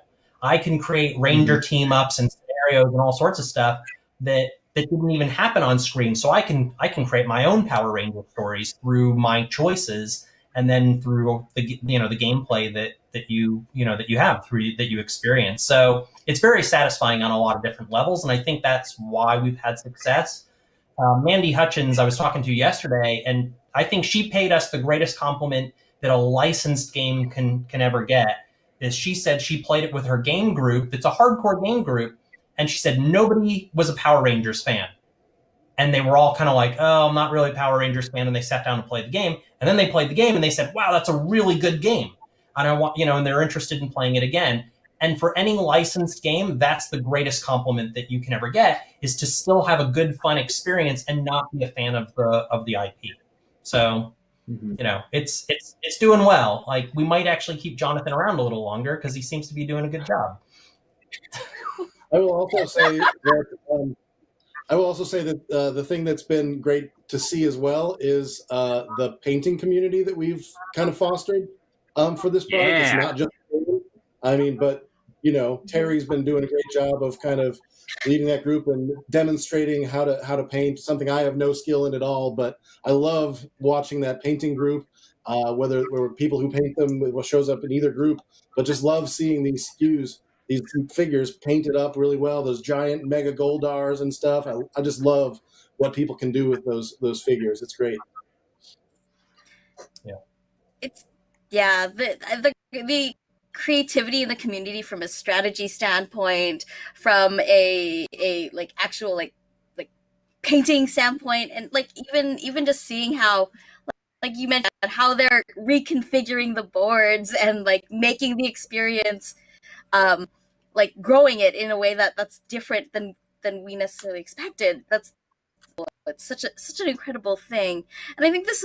I can create ranger team ups and scenarios and all sorts of stuff that didn't even happen on screen. So I can create my own Power Ranger stories through my choices, and then through the gameplay that you have through that you experience. So it's very satisfying on a lot of different levels, and I think that's why we've had success. Mandy Hutchins, I was talking to yesterday, and I think she paid us the greatest compliment that a licensed game can ever get. Is she said she played it with her game group. It's a hardcore game group, and she said nobody was a Power Rangers fan. And they were all kind of oh, I'm not really a Power Rangers fan. And they sat down and played the game. And then they played the game and they said, wow, that's a really good game. And I want, and they're interested in playing it again. And for any licensed game, that's the greatest compliment that you can ever get, is to still have a good, fun experience and not be a fan of the IP. So, it's doing well. We might actually keep Jonathan around a little longer because he seems to be doing a good job. I will also say that the thing that's been great to see as well is the painting community that we've kind of fostered for this product. Yeah. It's not just, but Terry's been doing a great job of kind of leading that group and demonstrating how to paint, something I have no skill in at all. But I love watching that painting group, whether people who paint them, what shows up in either group, but just love seeing these SKUs, these figures painted up really well, those giant mega Goldars and stuff. I just love what people can do with those figures. It's great. Yeah. The creativity in the community from a strategy standpoint, from a actual painting standpoint, and even just seeing how you mentioned how they're reconfiguring the boards and making the experience growing it in a way that's different than we necessarily expected. It's such an incredible thing. And I think this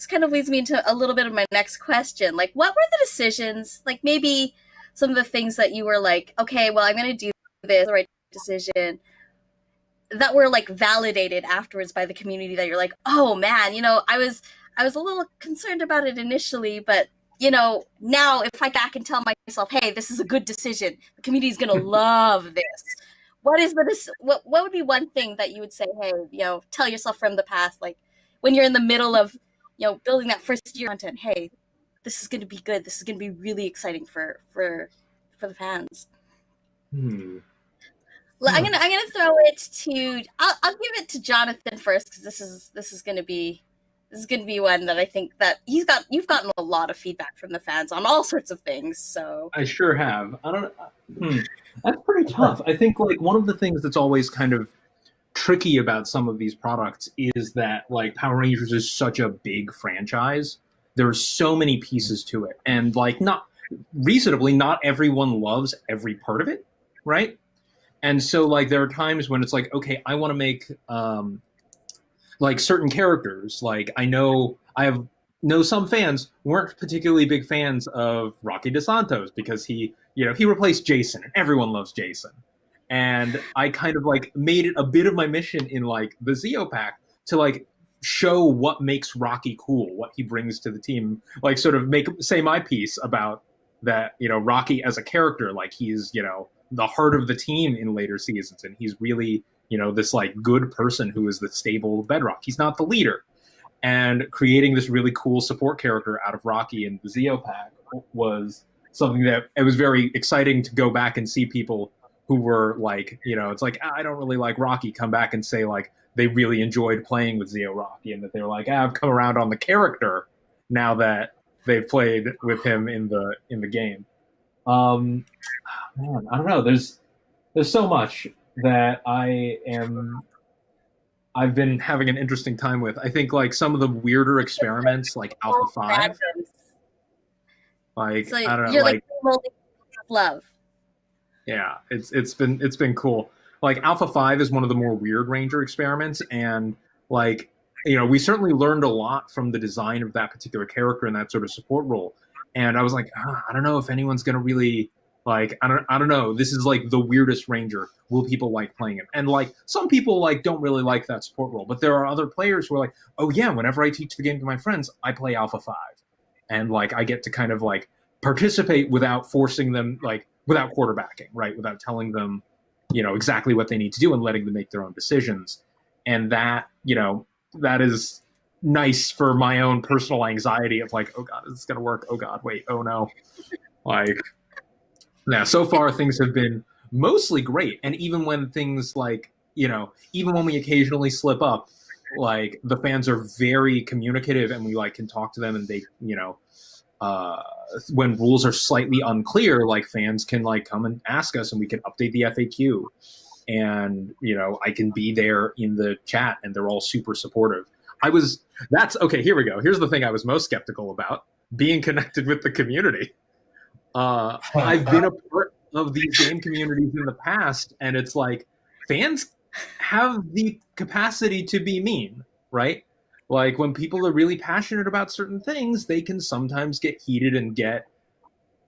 kind of leads me into a little bit of my next question. What were the decisions, maybe some of the things that you were okay, well, I'm going to do this, the right decision, that were validated afterwards by the community, that you're oh man, I was a little concerned about it initially, but now if I back and tell myself, hey, this is a good decision, the community is going to love this. What would be one thing that you would say, hey, tell yourself from the past, when you're in the middle of, building that first year content, hey, this is going to be good. This is going to be really exciting for the fans. I'm gonna throw it to. I'll give it to Jonathan first, because this is going to be this is going to be one that I think that you've gotten a lot of feedback from the fans on all sorts of things. So I sure have. I don't. That's pretty tough. I think like one of the things that's always kind of tricky about some of these products is that like Power Rangers is such a big franchise. There's so many pieces to it, and like not reasonably, not everyone loves every part of it, right? And so like there are times when it's like, okay, I want to make like certain characters. Like I know some fans weren't particularly big fans of Rocky DeSantos because he replaced Jason, and everyone loves Jason. And I kind of like made it a bit of my mission in like the Zeo pack to like show what makes Rocky cool, what he brings to the team, like sort of say my piece about that, Rocky as a character, like he's, the heart of the team in later seasons, and he's really, this like good person who is the stable bedrock. He's not the leader. And creating this really cool support character out of Rocky in the Zeo pack was something that it was very exciting to go back and see people who were like, it's like, I don't really like Rocky, come back and say like they really enjoyed playing with Zeo Rocky, and that they were like, I've come around on the character now that they've played with him in the game. Man, I don't know. There's so much that I've been having an interesting time with. I think like some of the weirder experiments, like Alpha 5, like so I don't know, you're like love. Yeah, it's been cool. Like Alpha 5 is one of the more weird Ranger experiments, and like we certainly learned a lot from the design of that particular character and that sort of support role. And I was like, I don't know if anyone's gonna really like. I don't know. This is like the weirdest Ranger. Will people like playing him? And like some people like don't really like that support role, but there are other players who are like, oh yeah, whenever I teach the game to my friends, I play Alpha 5, and like I get to kind of like participate without forcing them, like without quarterbacking, right? Without telling them, exactly what they need to do and letting them make their own decisions. And that, that is nice for my own personal anxiety of like, oh God, is this going to work? Oh God, wait, oh no. Like, now, so far things have been mostly great. And even when things like, even when we occasionally slip up, like the fans are very communicative and we like can talk to them, and they, when rules are slightly unclear, like fans can like come and ask us and we can update the FAQ, and I can be there in the chat, and they're all super supportive. Here we go. Here's the thing I was most skeptical about: being connected with the community. I've been a part of these game communities in the past, and it's like fans have the capacity to be mean, right? Like when people are really passionate about certain things, they can sometimes get heated and get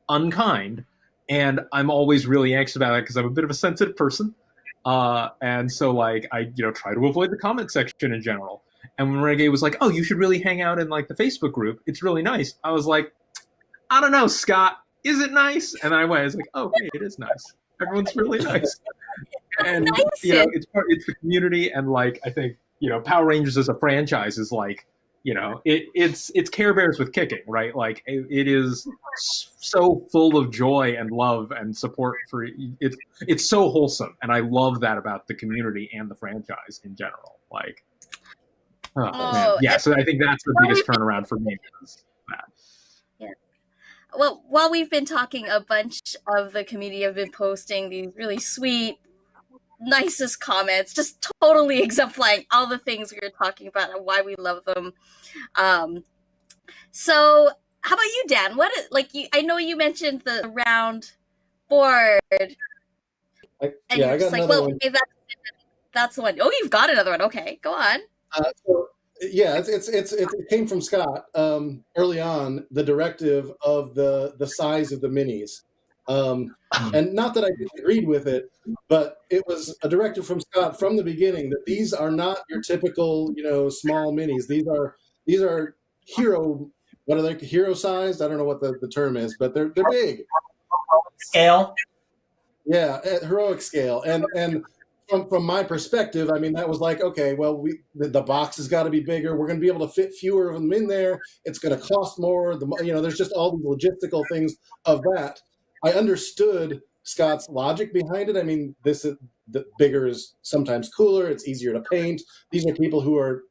unkind. And I'm always really anxious about it because I'm a bit of a sensitive person. And so like I, try to avoid the comment section in general. And when Renegade was like, oh, you should really hang out in like the Facebook group, it's really nice, I was like, I don't know, Scott, is it nice? And I went, I was like, oh, hey, it is nice. Everyone's really nice. And Nice. it's the community, and like I think Power Rangers as a franchise is like it's Care Bears with kicking, right? Like it is so full of joy and love and support for it's so wholesome, and I love that about the community and the franchise in general. Like, man. Yeah, so I think that's the biggest turnaround for me. Is that. Well, while we've been talking, a bunch of the community have been posting these really sweet, nicest comments, just totally exemplifying all the things we were talking about and why we love them. So how about you, Dan? I know you mentioned the round board. I got another one. Okay, that's the one. Oh, you've got another one. Okay, go on. It came from Scott early on, the directive of the size of the minis. And not that I disagreed with it, but it was a directive from Scott from the beginning that these are not your typical, small minis. These are hero, what are they, hero sized? I don't know what the term is, but they're big. Scale. Yeah, at heroic scale. And from my perspective, I mean, that was like, okay, well, the box has got to be bigger. We're going to be able to fit fewer of them in there. It's going to cost more. There's just all the logistical things of that. I understood Scott's logic behind it. I mean, the bigger is sometimes cooler. It's easier to paint. These are people who are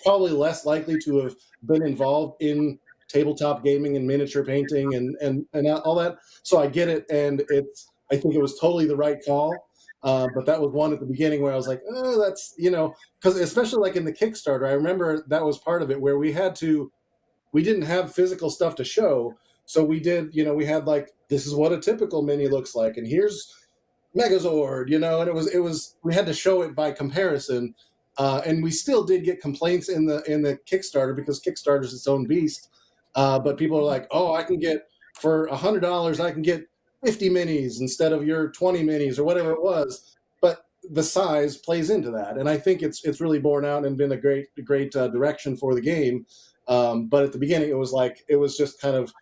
probably less likely to have been involved in tabletop gaming and miniature painting and all that. So I get it, and I think it was totally the right call. But that was one at the beginning where I was like, oh, that's, because especially like in the Kickstarter, I remember that was part of it where we didn't have physical stuff to show. So we did, we had like, this is what a typical mini looks like, and here's Megazord, and it was we had to show it by comparison. And we still did get complaints in the Kickstarter because Kickstarter is its own beast. But people are like, oh, I can get for $100, I can get 50 minis instead of your 20 minis or whatever it was. But the size plays into that, and I think it's really borne out and been a great direction for the game. But at the beginning, it was just kind of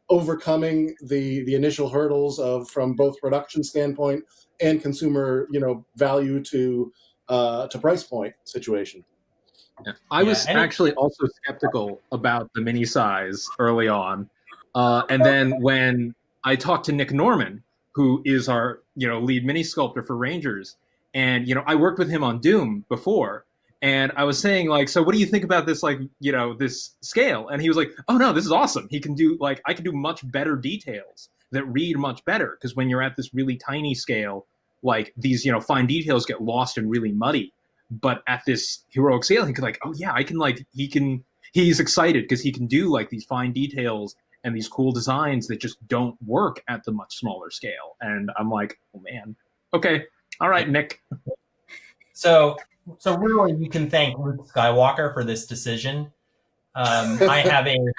overcoming the initial hurdles from both production standpoint and consumer value to price point situation. Yeah. I was actually also skeptical about the mini size early on, and then when I talked to Nick Norman, who is our lead mini sculptor for Rangers, and I worked with him on Doom before, and I was saying like, so what do you think about this this scale? And he was like, oh no, this is awesome. He can do I can do much better details that read much better, because when you're at this really tiny scale, like these fine details get lost and really muddy. But at this heroic scale, he could oh yeah, I can he's excited because he can do these fine details and these cool designs that just don't work at the much smaller scale. And I'm like, oh man, okay, all right, Nick. So really, you can thank Luke Skywalker for this decision. I have here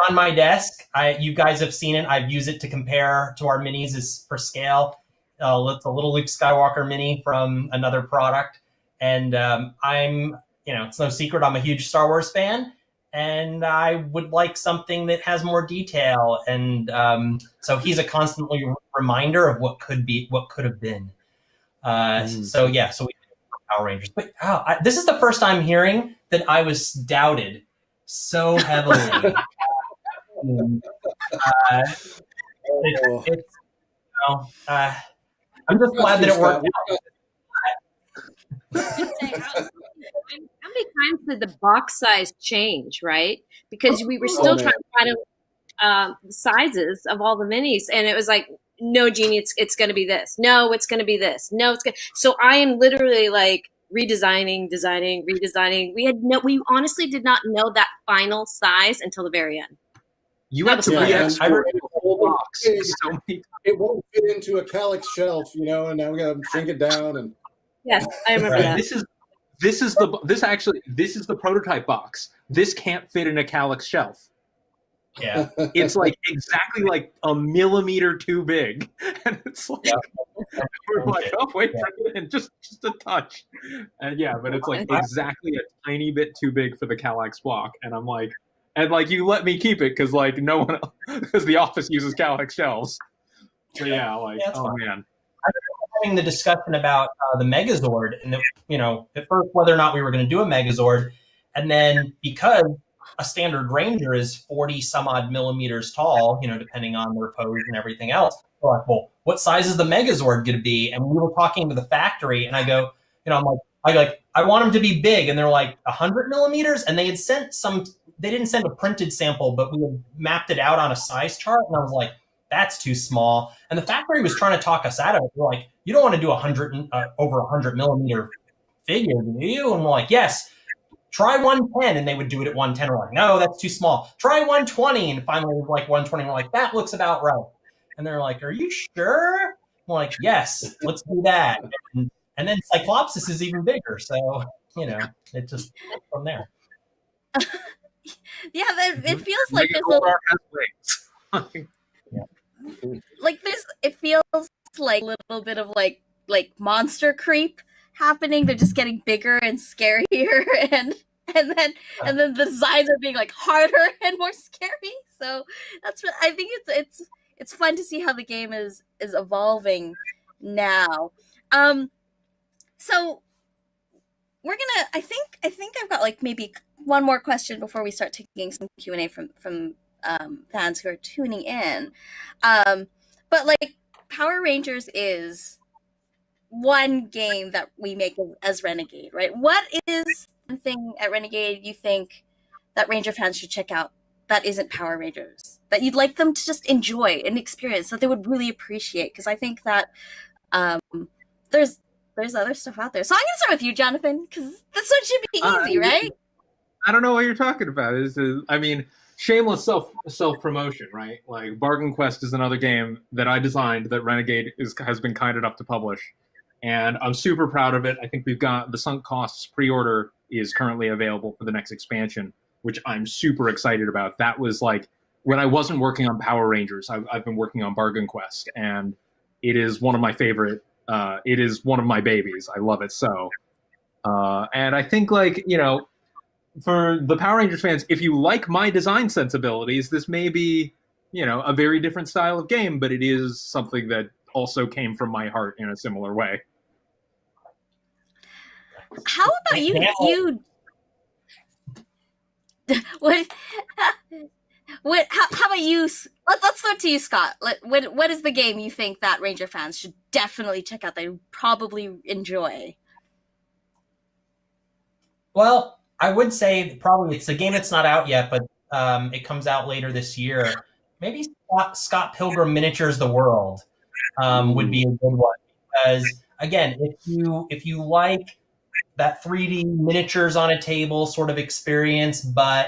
on my desk. You guys have seen it. I've used it to compare to our minis for scale. It's a little Luke Skywalker mini from another product, and I'm, it's no secret I'm a huge Star Wars fan, and I would like something that has more detail, and so he's a constantly reminder of what could have been. So we did Power Rangers, but this is the first time hearing that I was doubted so heavily. I'm just glad that it worked out. How many times did the box size change, right? Because we were still trying to find the sizes of all the minis, and it was like, no, Jeannie, it's going to be this. No, it's going to be this. No, it's going. So I am literally redesigning, redesigning. We honestly did not know that final size until the very end. You had to re-export the whole box. It won't fit into a Calyx shelf, and now we got to shrink it down. And yes, I remember that. This is the prototype box. This can't fit in a Calyx shelf. Yeah, it's exactly a millimeter too big, and it's we're oh wait, bring it in just a touch, and but it's exactly a tiny bit too big for the Calyx block, and I'm like. And you let me keep it because no one else, because the office uses Calyx shelves. So oh man. I remember having the discussion about the Megazord, and at first whether or not we were going to do a Megazord, and then because a standard Ranger is 40 some odd millimeters tall, depending on their pose and everything else. We're like, well, what size is the Megazord going to be? And we were talking to the factory, and I go, I want them to be big, and they're like 100 millimeters, and they had sent they didn't send a printed sample, but we had mapped it out on a size chart. And I was like, that's too small. And the factory was trying to talk us out of it. They're like, you don't want to do over 100 millimeter figure, do you? And we're like, yes, try 110. And they would do it at 110. We're like, no, that's too small. Try 120. And finally it was 120. We're like, that looks about right. And they're like, are you sure? I'm like, yes, let's do that. And then Cyclopsis is even bigger. So, it just from there. Yeah, it feels like there's it feels like a little bit of monster creep happening. They're just getting bigger and scarier, and then the designs are being harder and more scary. So that's what I think. It's fun to see how the game is evolving now. So we're gonna. I think I've got maybe one more question before we start taking some Q&A from fans who are tuning in. But Power Rangers is one game that we make as Renegade, right? What is one thing at Renegade you think that Ranger fans should check out that isn't Power Rangers, that you'd like them to just enjoy and experience, that they would really appreciate? Because I think that um, there's other stuff out there. So I'm gonna start with you, Jonathan, because this one should be easy, right? I don't know what you're talking about. I mean, shameless self promotion, right? Like Bargain Quest is another game that I designed that Renegade has been kind enough to publish, and I'm super proud of it. I think we've got the sunk costs pre-order is currently available for the next expansion, which I'm super excited about. That was like when I wasn't working on Power Rangers, I've been working on Bargain Quest, and it is one of my favorite. It is one of my babies. I love it so. And I think, like, you know, for the Power Rangers fans, if you like my design sensibilities, this may be, you know, a very different style of game, but it is something that also came from my heart in a similar way. How about you? What? How about you? Let's throw it to you, Scott. What is the game you think that Ranger fans should definitely check out? They probably enjoy. Well, I would say probably it's a game that's not out yet, but it comes out later this year. Maybe Scott Pilgrim Miniatures: The World would be a good one, because again, if you like that 3D miniatures on a table sort of experience, but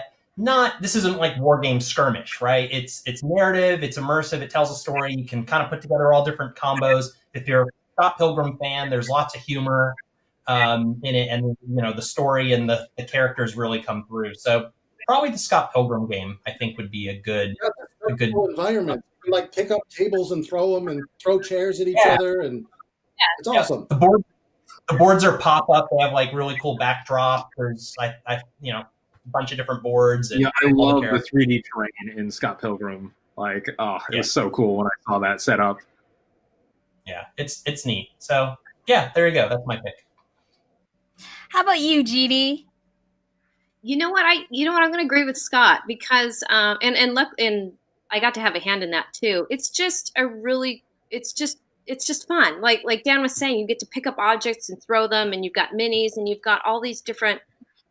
this isn't like War Game Skirmish, right? It's narrative, it's immersive, it tells a story. You can kind of put together all different combos. If you're a Scott Pilgrim fan, there's lots of humor in it, and you know the story and the characters really come through. So probably the Scott Pilgrim game, I think, would be a good cool environment. You can, like, pick up tables and throw them, and throw chairs at each other, and it's awesome. The boards are pop up. They have like really cool backdrop. There's a bunch of different boards. And yeah, I love the 3D terrain in Scott Pilgrim. Like, it was so cool when I saw that set up. Yeah, it's neat. So yeah, there you go. That's my pick. How about you, GD? You know what? I'm going to agree with Scott, because and I got to have a hand in that too. It's just it's just fun. Like Dan was saying, you get to pick up objects and throw them, and you've got minis, and you've got all these different.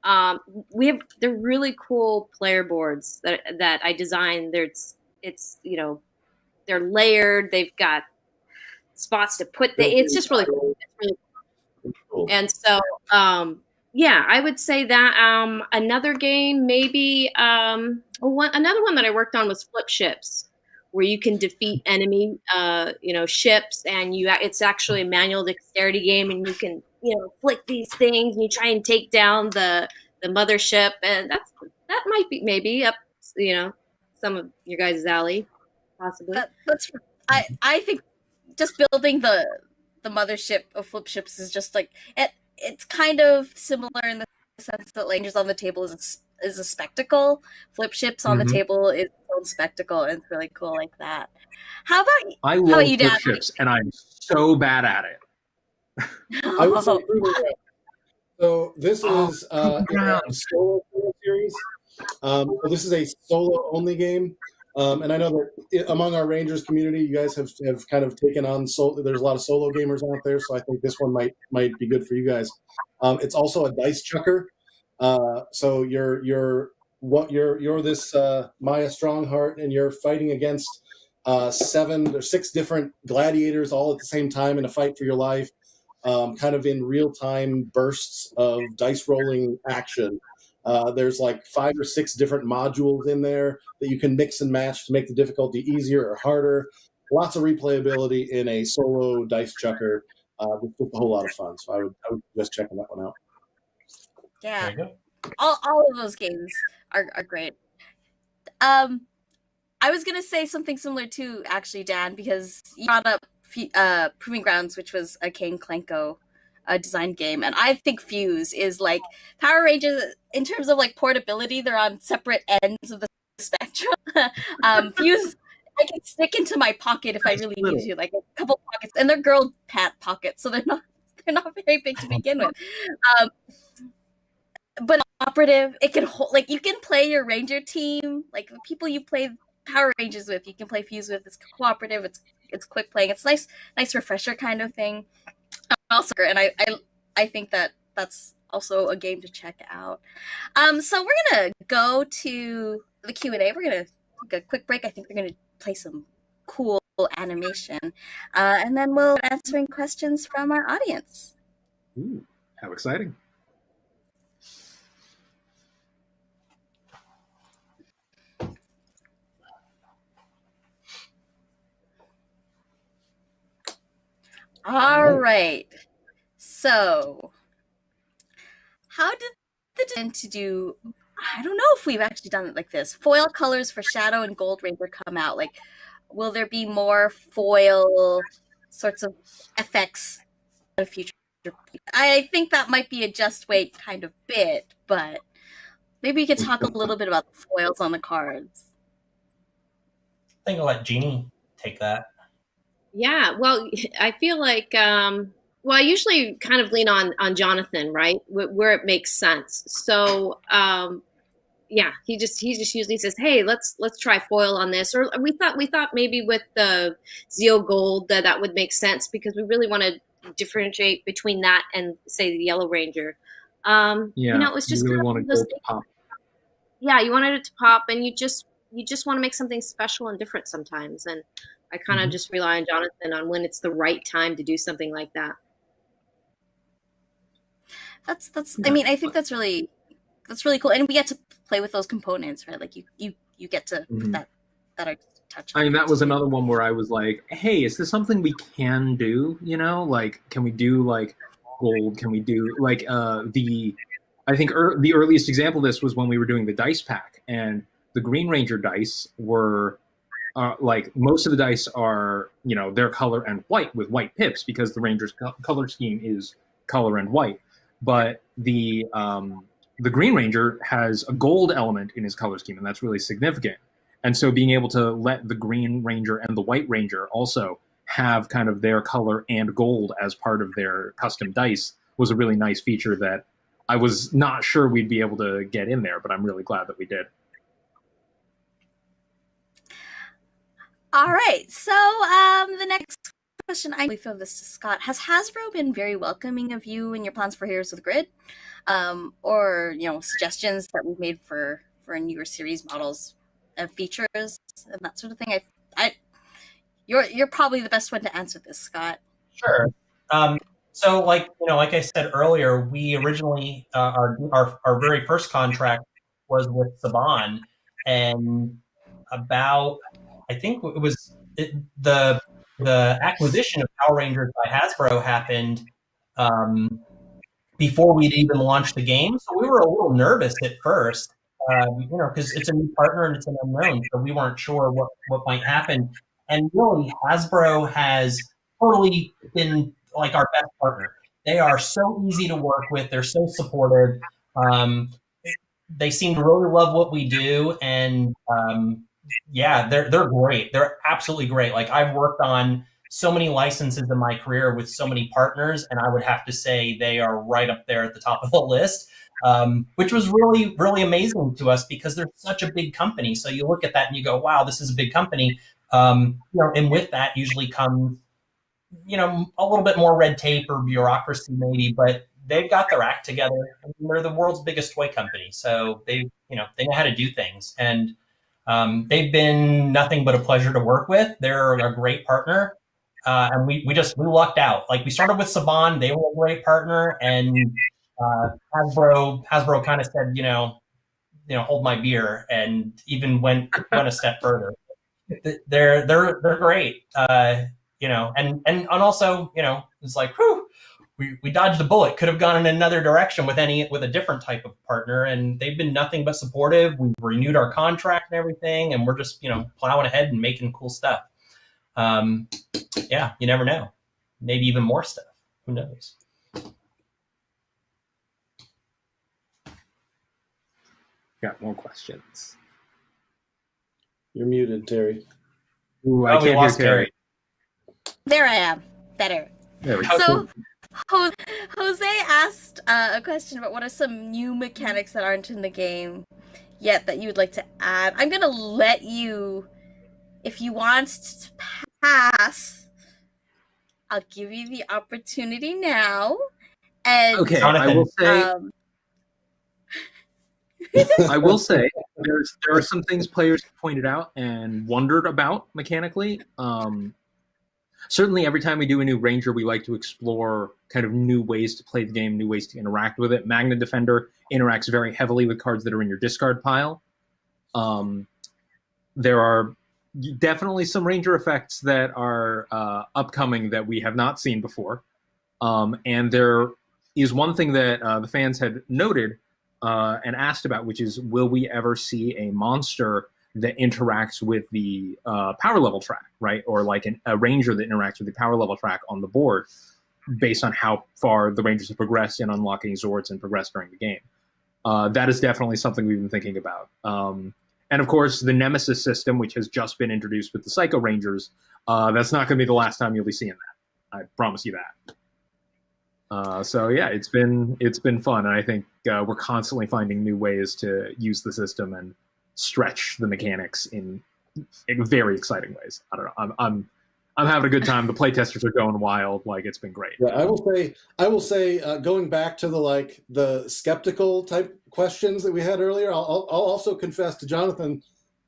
They're really cool player boards that I designed. They're layered. They've got spots to put. It's just really cool. It's really cool. And so, yeah, I would say that another game, maybe another one that I worked on was Flip Ships, where you can defeat enemy ships, and it's actually a manual dexterity game, and you can flick these things and you try and take down the mothership, and that might be maybe up some of your guys' alley, possibly. I think just building the mothership of Flip Ships is just like it's kind of similar in the sense that Rangers on the Table is a spectacle. Flip Ships on the table is its own spectacle, and it's really cool like that. How about you, Dan? Flip Ships, and I'm so bad at it. I would say so. This is a solo series. This is a solo only game, and I know that among our Rangers community, you guys have kind of taken on there's a lot of solo gamers out there, so I think this one might be good for you guys. It's also a dice chucker. So you're this Maya Strongheart, and you're fighting against 7 or 6 different gladiators all at the same time in a fight for your life, kind of in real time bursts of dice rolling action. There's like 5 or 6 different modules in there that you can mix and match to make the difficulty easier or harder. Lots of replayability in a solo dice chucker. It's just a whole lot of fun. So I would just checking that one out. Yeah, all of those games are great. I was gonna say something similar too, actually, Dan, because you brought up Proving Grounds, which was a Kane Klenko design game, and I think Fuse is like Power Rangers in terms of like portability. They're on separate ends of the spectrum. Fuse, I can stick into my pocket if I really need to, like a couple pockets, and they're girl pant pockets, so they're not very big to begin with. But operative, it can hold, like you can play your Ranger team, like the people you play Power Rangers with, you can play Fuse with. It's cooperative. It's quick playing. It's nice refresher kind of thing. also, and I think that that's also a game to check out. So we're gonna go to the Q&A. We're gonna take a quick break. I think we're gonna play some cool animation, and then we'll be answering questions from our audience. Ooh, how exciting. All right. So, how did the design to do? I don't know if we've actually done it like this. Foil colors for Shadow and Gold Ranger come out. Like, will there be more foil sorts of effects in the future? I think that might be a just wait kind of bit, but maybe you could talk a little bit about the foils on the cards. I think I'll let Jeannie take that. Yeah, well, I feel like I usually kind of lean on Jonathan, right, where it makes sense. So yeah, he just usually says, "Hey, let's try foil on this," or we thought maybe with the Zeo Gold that would make sense because we really want to differentiate between that and say the Yellow Ranger. Yeah, it was you just really kind of wanted those gold to pop. yeah, you wanted it to pop, and you just want to make something special and different sometimes. And I kind of just rely on Jonathan on when it's the right time to do something like that. That's. I mean, I think that's really cool, and we get to play with those components, right? Like you get to put that touch. I mean, that was another one where I was like, "Hey, is this something we can do? You know, like, can we do like gold? Can we do like the? I think the earliest example of this was when we were doing the dice pack, and the Green Ranger dice were like most of the dice are their color and white with white pips because the Ranger's color scheme is color and white, but the Green Ranger has a gold element in his color scheme, and that's really significant. And so being able to let the Green Ranger and the White Ranger also have kind of their color and gold as part of their custom dice was a really nice feature that I was not sure we'd be able to get in there, but I'm really glad that we did. All right. So the next question, I throw this to Scott. Has Hasbro been very welcoming of you and your plans for Heroes of the Grid, or suggestions that we've made for newer series models and features and that sort of thing? You're probably the best one to answer this, Scott. Sure. So, like I said earlier, we originally our very first contract was with Saban, and about I think it was the acquisition of Power Rangers by Hasbro happened before we'd even launched the game, so we were a little nervous at first, because it's a new partner and it's an unknown, so we weren't sure what might happen. And really, Hasbro has totally been like our best partner. They are so easy to work with. They're so supportive. They seem to really love what we do, and yeah, they're great. They're absolutely great. Like, I've worked on so many licenses in my career with so many partners, and I would have to say they are right up there at the top of the list, which was really, really amazing to us because they're such a big company. So you look at that and you go, wow, this is a big company. And with that usually comes, a little bit more red tape or bureaucracy maybe, but they've got their act together. I mean, they're the world's biggest toy company. So they know how to do things. And they've been nothing but a pleasure to work with. They're a great partner. And we lucked out. Like, we started with Saban, they were a great partner, and Hasbro kind of said, hold my beer, and even went a step further. They're great, and also, it's like, whew, we dodged a bullet. Could have gone in another direction with a different type of partner, and they've been nothing but supportive. We've renewed our contract and everything, and we're just plowing ahead and making cool stuff. Yeah, you never know. Maybe even more stuff. Who knows? Got more questions. You're muted, Terry. Ooh, I can't hear Terry. There I am. Better. There we go. So, Jose asked a question about what are some new mechanics that aren't in the game yet that you would like to add. I'm going to let you, if you want to pass, I'll give you the opportunity now. And Okay, Jonathan. I will say there are some things players pointed out and wondered about mechanically. Certainly, every time we do a new Ranger, we like to explore kind of new ways to play the game, new ways to interact with it. Magna Defender interacts very heavily with cards that are in your discard pile. There are definitely some Ranger effects that are upcoming that we have not seen before. And there is one thing that the fans had noted and asked about, which is, will we ever see a monster that interacts with the power level track, right? Or like a Ranger that interacts with the power level track on the board based on how far the Rangers have progressed in unlocking Zords and progressed during the game. That is definitely something we've been thinking about. And of course, the Nemesis system, which has just been introduced with the Psycho Rangers, that's not going to be the last time you'll be seeing that. I promise you that. So yeah, it's been fun, and I think we're constantly finding new ways to use the system and stretch the mechanics in very exciting ways. I don't know. I'm having a good time. The playtesters are going wild. Like, it's been great. Yeah, I will say, going back to the skeptical type questions that we had earlier, I'll also confess to Jonathan,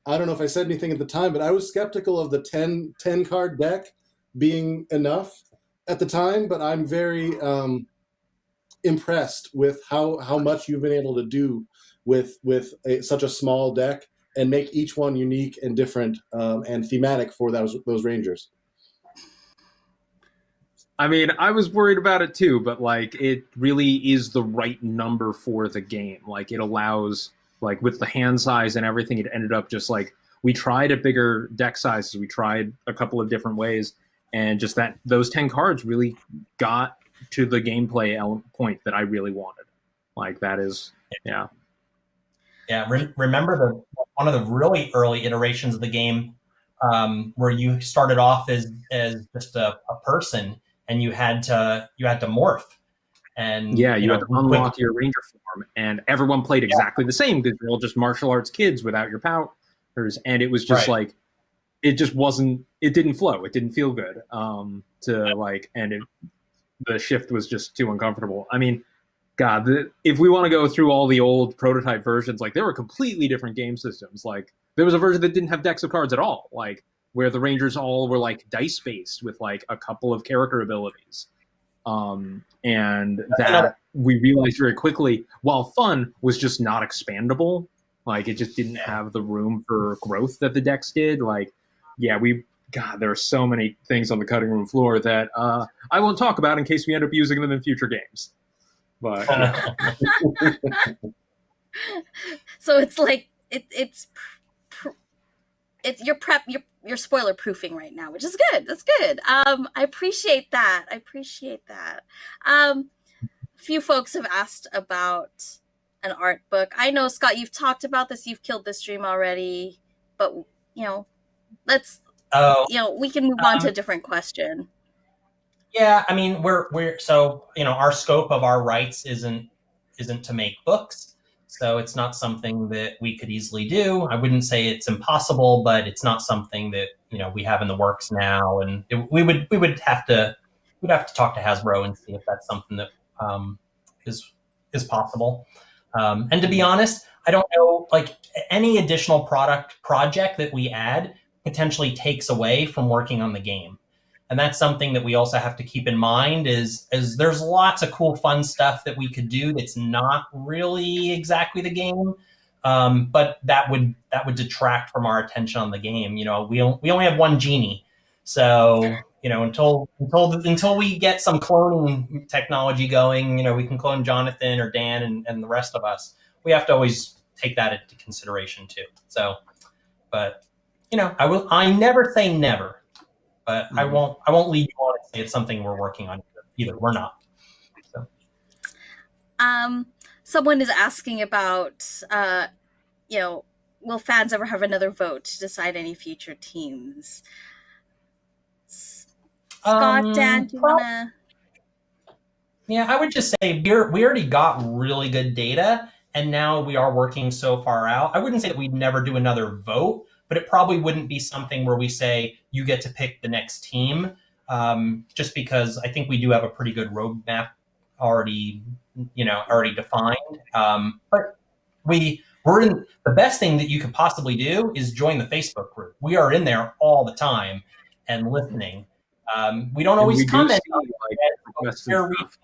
I don't know if I said anything at the time, but I was skeptical of the 10 card deck being enough at the time, but I'm very impressed with how much you've been able to do with such a small deck and make each one unique and different and thematic for those Rangers. I mean, I was worried about it too, but like, it really is the right number for the game. Like, it allows, like, with the hand size and everything, it ended up just like, we tried a bigger deck sizes, we tried a couple of different ways, and just that those 10 cards really got to the gameplay point that I really wanted. Like, that is, yeah. Yeah, remember one of the really early iterations of the game where you started off as just a person, and you had to morph, and yeah, you had to unlock your Ranger form, and everyone played exactly the same because you're all just martial arts kids without your powers, and it was just like, it just wasn't, it didn't flow, it didn't feel good, the shift was just too uncomfortable. I mean, God, if we want to go through all the old prototype versions, like, there were completely different game systems. Like, there was a version that didn't have decks of cards at all, like, where the Rangers all were like dice based with like a couple of character abilities. And that we realized very quickly, while fun, was just not expandable. Like, it just didn't have the room for growth that the decks did. Like, yeah, there are so many things on the cutting room floor that I won't talk about in case we end up using them in future games. But so it's like you're spoiler proofing right now, which is good. That's good. I appreciate that. A few folks have asked about an art book. I know, Scott, you've talked about this. You've killed this dream already, but let's we can move on to a different question. Yeah, I mean, we're so, our scope of our rights isn't to make books. So it's not something that we could easily do. I wouldn't say it's impossible, but it's not something that, we have in the works now. And we would have to talk to Hasbro and see if that's something that is possible. And to be honest, I don't know, like, any additional project that we add potentially takes away from working on the game. And that's something that we also have to keep in mind is there's lots of cool, fun stuff that we could do that's not really exactly the game, but that would detract from our attention on the game. We only have one genie, so until we get some cloning technology going, we can clone Jonathan or Dan and the rest of us. We have to always take that into consideration too. So, but I never say never. But I won't lead you on and say it's something we're working on either. We're not. So. Someone is asking about, will fans ever have another vote to decide any future teams? Scott, Dan, do you want to? Yeah, I would just say we already got really good data, and now we are working so far out. I wouldn't say that we'd never do another vote, but it probably wouldn't be something where we say you get to pick the next team. just because I think we do have a pretty good roadmap already defined. But we're in the best thing that you could possibly do is join the Facebook group. We are in there all the time and listening. We don't always comment on it, requests and stuff.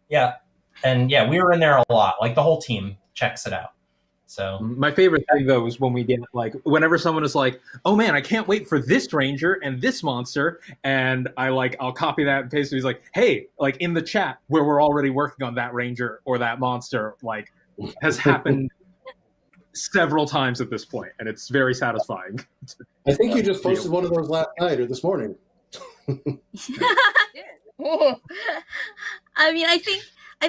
yeah. And yeah, we were in there a lot. Like the whole team checks it out. So my favorite thing though is when we get like whenever someone is like, "Oh man, I can't wait for this ranger and this monster," and I'll copy that and paste it. He's like, "Hey, like in the chat where we're already working on that ranger or that monster," like has happened several times at this point, and it's very satisfying. I think you just posted one of those last night or this morning. I mean, I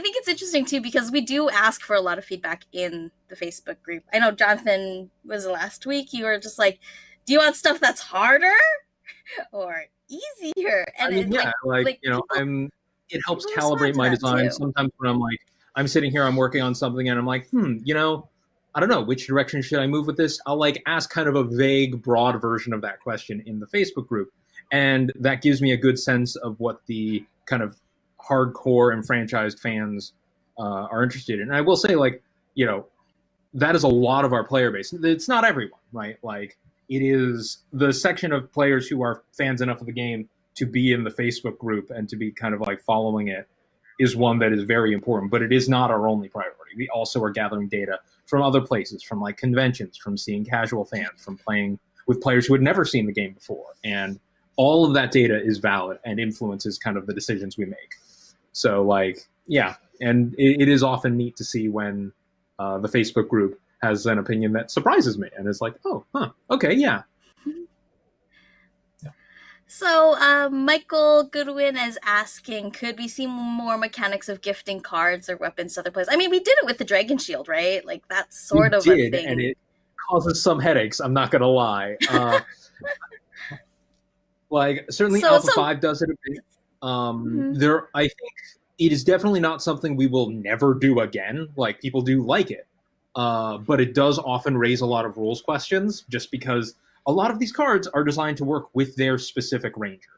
think it's interesting too because we do ask for a lot of feedback in the Facebook group. I know Jonathan was last week. You were just like, "Do you want stuff that's harder or easier?" And it helps calibrate my design. Sometimes when I'm sitting here, I'm working on something, and I'm like, I don't know which direction should I move with this. I'll ask kind of a vague, broad version of that question in the Facebook group, and that gives me a good sense of what the kind of hardcore and franchised fans are interested in. And I will say, that is a lot of our player base. It's not everyone, right? Like, it is the section of players who are fans enough of the game to be in the Facebook group and to be kind of following it is one that is very important, but it is not our only priority. We also are gathering data from other places, from conventions, from seeing casual fans, from playing with players who had never seen the game before. And all of that data is valid and influences kind of the decisions we make. So and it is often neat to see when the Facebook group has an opinion that surprises me and it's like, oh, huh, okay, yeah. So Michael Goodwin is asking, could we see more mechanics of gifting cards or weapons to other players? I mean, we did it with the Dragon Shield, right? Like, that's sort of a thing. And it causes some headaches, I'm not going to lie. Certainly Alpha 5 does it a bit. I think it is definitely not something we will never do again. Like, people do like it. But it does often raise a lot of rules questions just because a lot of these cards are designed to work with their specific ranger.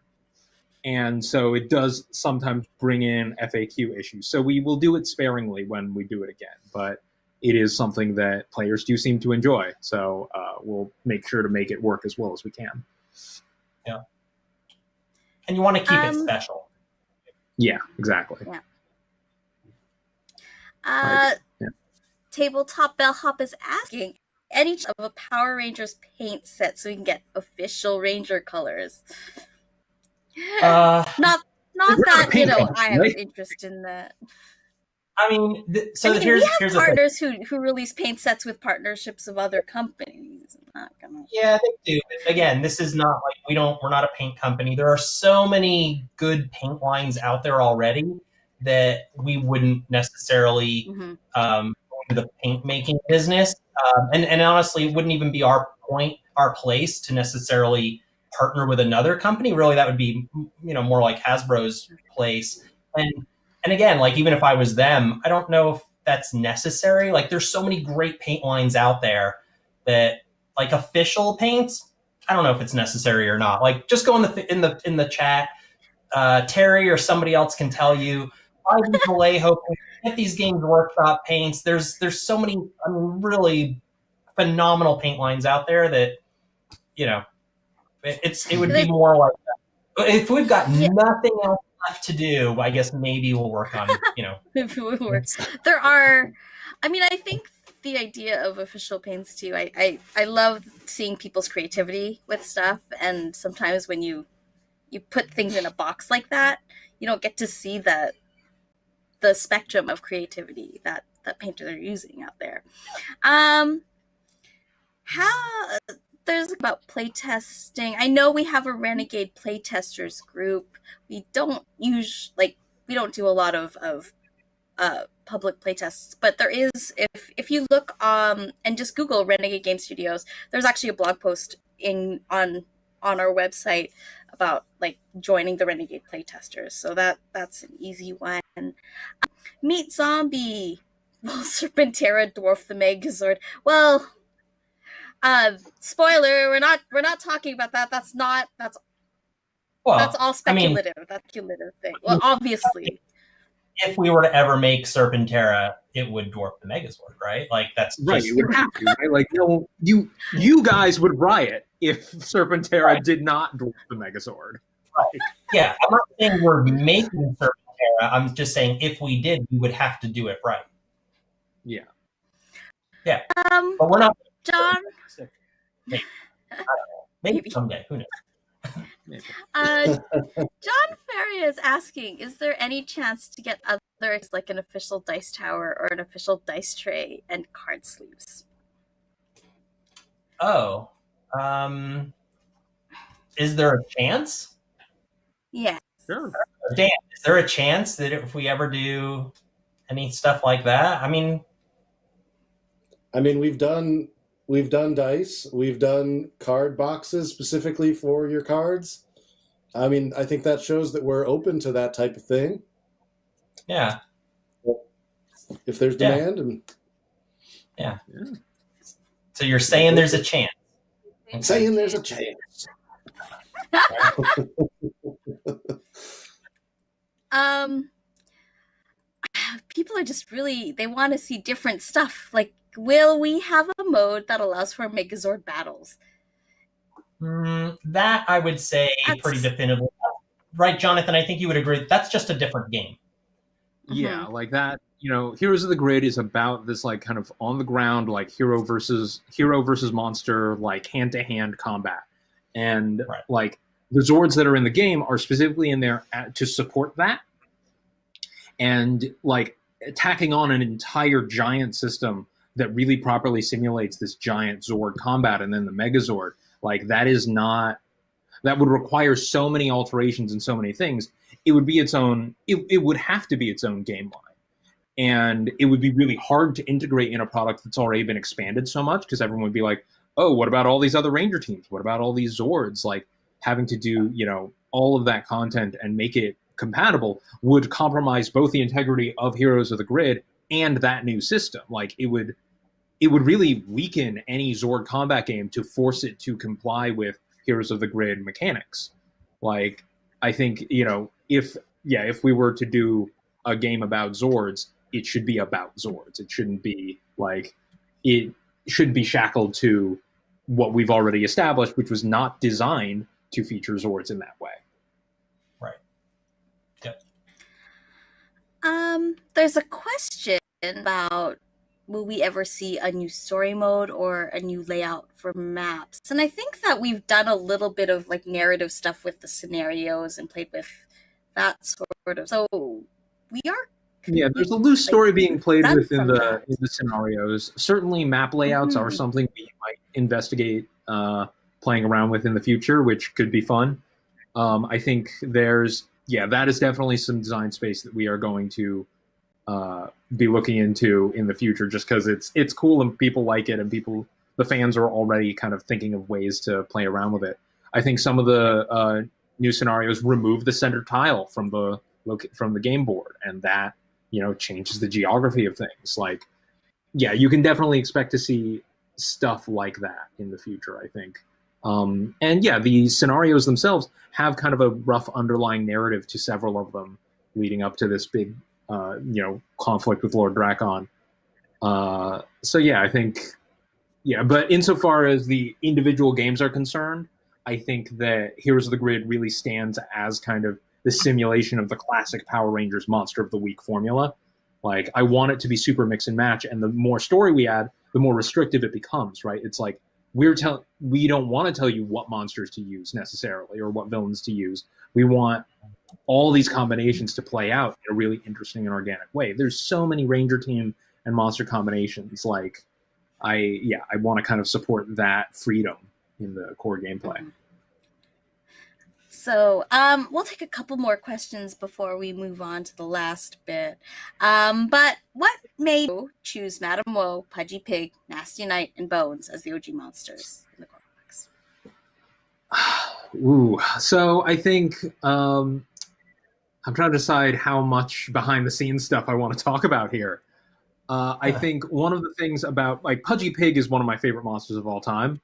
And so it does sometimes bring in FAQ issues. So we will do it sparingly when we do it again. But it is something that players do seem to enjoy. So we'll make sure to make it work as well as we can. Yeah. And you want to keep it special. Yeah, exactly. Yeah. Tabletop Bellhop is asking, any of a Power Rangers paint set so we can get official Ranger colors? Not that, I have an interest in that. I mean, we have partners who release paint sets with partnerships of other companies. Yeah, they do. Again, this is not we're not a paint company. There are so many good paint lines out there already that we wouldn't necessarily go into the paint making business. And honestly, it wouldn't even be our place to necessarily partner with another company. Really, that would be, more like Hasbro's place. And again, even if I was them, I don't know if that's necessary. There's so many great paint lines out there that official paints, I don't know if it's necessary or not. Just go in the chat. Terry or somebody else can tell you. Ivy Vallejo, get these Games Workshop paints. There's so many really phenomenal paint lines out there that it would be more like that. If we've got nothing else left to do, I guess maybe we'll work on Maybe we'll work. There are, I think the idea of official paints too. I love seeing people's creativity with stuff, and sometimes when you put things in a box like that, you don't get to see the spectrum of creativity that painters are using out there. There's about playtesting. I know we have a Renegade playtesters group. We don't do a lot of public playtests, but there is, if you look and just Google Renegade Game Studios, there's actually a blog post on our website about joining the Renegade playtesters. So that's an easy one. Meet Zombie. Will Serpentera dwarf the Megazord? Well, spoiler, we're not talking about that. That's Well, That's all I mean, speculative. That's a cumulative thing. Well, obviously. if we were to ever make Serpentera, it would dwarf the Megazord, right? Like that's Right, just it would have to, right? Like, you guys would riot if Serpentera did not dwarf the Megazord. yeah. I'm not saying we're making Serpentera. I'm just saying if we did, we would have to do it right. Yeah. Yeah, but we're not. John. Maybe someday. Who knows? John Ferry is asking, is there any chance to get other, like an official dice tower or an official dice tray and card sleeves? Oh, is there a chance? Yeah. Sure. Dan, is there a chance that if we ever do any stuff like that? I mean, we've done dice, we've done card boxes specifically for your cards. I mean, I think that shows that we're open to that type of thing. Yeah. If there's demand. And yeah. So you're saying there's a chance. I'm saying there's a chance. People are just really, they want to see different stuff. Like, will we have a mode that allows for Megazord battles? That I would say pretty definitively. Right, Jonathan? I think you would agree. That's just a different game. Yeah, like that. Heroes of the Grid is about this like kind of on the ground, like hero versus monster, like hand to hand combat, and like the Zords that are in the game are specifically in there to support that, and like tacking on an entire giant system that really properly simulates this giant Zord combat, and then the Megazord. Like that would require so many alterations and so many things. It would be its own. It would have to be its own game line, and it would be really hard to integrate in a product that's already been expanded so much because everyone would be like, "Oh, what about all these other Ranger teams? What about all these Zords?" Like having to do all of that content and make it compatible would compromise both the integrity of Heroes of the Grid and that new system. Like it would really weaken any Zord combat game to force it to comply with Heroes of the Grid mechanics. Like, I think, if we were to do a game about Zords, it should be about Zords. It shouldn't be shackled to what we've already established, which was not designed to feature Zords in that way. Right. Yep. There's a question about, will we ever see a new story mode or a new layout for maps? And I think that we've done a little bit of like narrative stuff with the scenarios and played with that sort of. So we are. Yeah, there's a loose story being played with in the scenarios. Certainly, map layouts are something we might investigate playing around with in the future, which could be fun. I think that is definitely some design space that we are going to be looking into in the future, just because it's cool and people like it, and the fans are already kind of thinking of ways to play around with it. I think some of the new scenarios remove the center tile from the game board, and that changes the geography of things. Like, yeah, you can definitely expect to see stuff like that in the future, I think. And yeah, the scenarios themselves have kind of a rough underlying narrative to several of them leading up to this big conflict with Lord Drakon. So yeah, I think, but insofar as the individual games are concerned, I think that Heroes of the Grid really stands as kind of the simulation of the classic Power Rangers Monster of the Week formula. Like, I want it to be super mix and match, and the more story we add, the more restrictive it becomes, right? It's like, we don't want to tell you what monsters to use necessarily, or what villains to use. We want all these combinations to play out in a really interesting and organic way. There's so many Ranger team and monster combinations. Like, I want to kind of support that freedom in the core gameplay. So we'll take a couple more questions before we move on to the last bit. But what made you choose Madame Woe, Pudgy Pig, Nasty Knight, and Bones as the OG monsters in the core box? Ooh, so I think I'm trying to decide how much behind the scenes stuff I want to talk about here. I think one of the things about, like, Pudgy Pig is one of my favorite monsters of all time.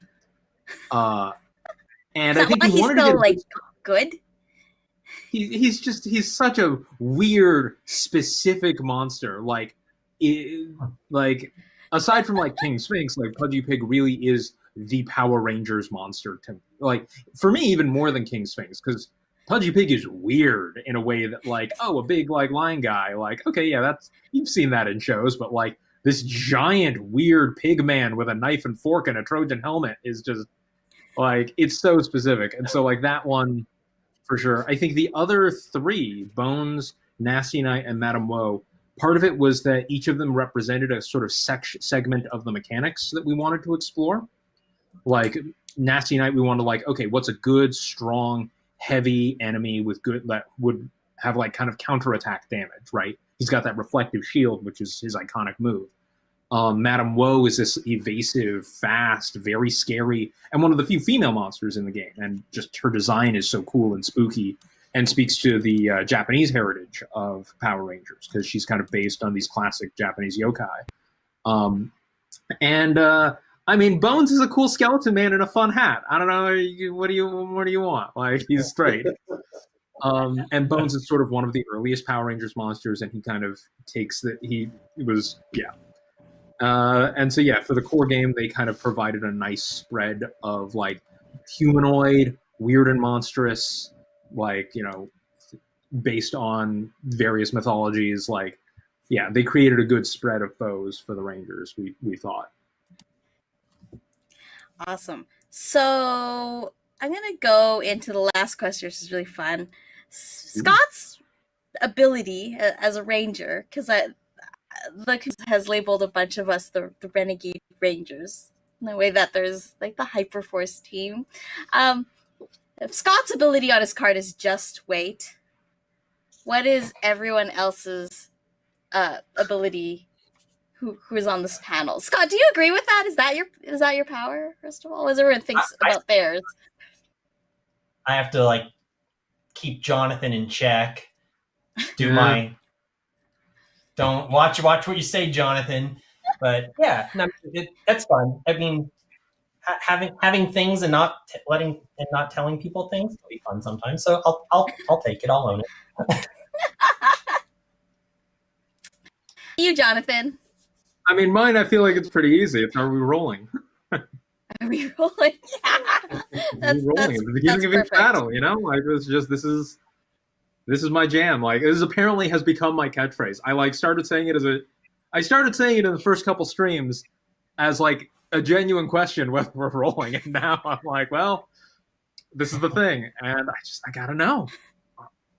And I think he's still, like, good? he's such a weird, specific monster. Like aside from like King Sphinx, like Pudgy Pig really is the Power Rangers monster to like for me even more than King Sphinx, because Pudgy Pig is weird in a way that like, oh, a big like lion guy, like, okay, yeah, that's you've seen that in shows, but like this giant weird pig man with a knife and fork and a Trojan helmet is just like, it's so specific. And so like that one for sure. I think the other three, Bones, Nasty Knight, and Madame Woe, part of it was that each of them represented a sort of segment of the mechanics that we wanted to explore. Like Nasty Knight, we wanted like, okay, what's a good, strong, heavy enemy with good that would have like kind of counterattack damage, right? He's got that reflective shield, which is his iconic move. Madame Woe is this evasive, fast, very scary, and one of the few female monsters in the game. And just her design is so cool and spooky and speaks to the Japanese heritage of Power Rangers, because she's kind of based on these classic Japanese yokai. I mean, Bones is a cool skeleton man in a fun hat. I don't know, what do you want? Like, he's straight. And Bones is sort of one of the earliest Power Rangers monsters, and he kind of takes and so yeah, for the core game, they kind of provided a nice spread of like humanoid, weird and monstrous, like, you know, based on various mythologies. Like, yeah, they created a good spread of foes for the Rangers, we thought. Awesome. So I'm going to go into the last question, which is really fun. Scott's ability as a ranger, because the has labeled a bunch of us the Renegade Rangers, in the way that there's like the Hyperforce team. Scott's ability on his card is just wait. What is everyone else's ability who is on this panel? Scott, do you agree with that? Is that your power, first of all? As everyone thinks about theirs. I have to like keep Jonathan in check. Don't watch what you say, Jonathan. But yeah, no, that's fun. I mean, having things and not telling people things can be fun sometimes. So I'll take it. I'll own it. You, Jonathan. I mean, mine, I feel like it's pretty easy. It's Are We Rolling? Are we rolling? Yeah. That's rolling at the beginning of each battle, you know? Like, it's just, this is my jam. Like, this apparently has become my catchphrase. I started saying it in the first couple streams as like a genuine question whether we're rolling, and now I'm like, well, this is the thing, and I gotta know.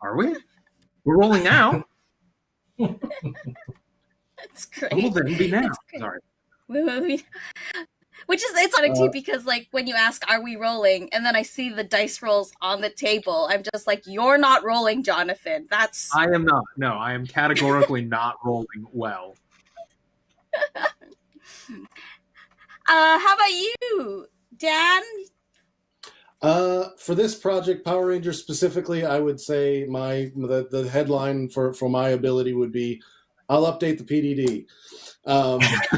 Are we? We're rolling now. That's great. Well, then be now. Sorry. Which is, it's funny too, because like when you ask, are we rolling? And then I see the dice rolls on the table. I'm just like, you're not rolling, Jonathan. I am not. No, I am categorically not rolling well. How about you, Dan? For this project, Power Rangers specifically, I would say the headline for my ability would be, I'll update the PDD,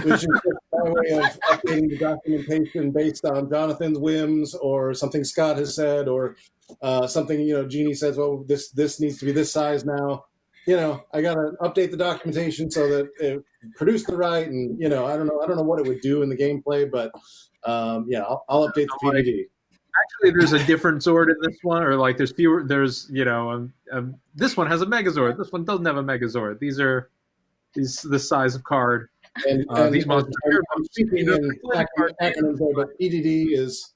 which is just my way of updating the documentation based on Jonathan's whims or something Scott has said, or something, Jeannie says, well, this needs to be this size now. I got to update the documentation so that it produced the right, and I don't know what it would do in the gameplay, but I'll update the PDD. Actually, there's a different Zord in this one, or like there's fewer. There's this one has a Megazord. This one doesn't have a Megazord. These are this size of card. And these monsters. I'm speaking in acronyms there, but PDD is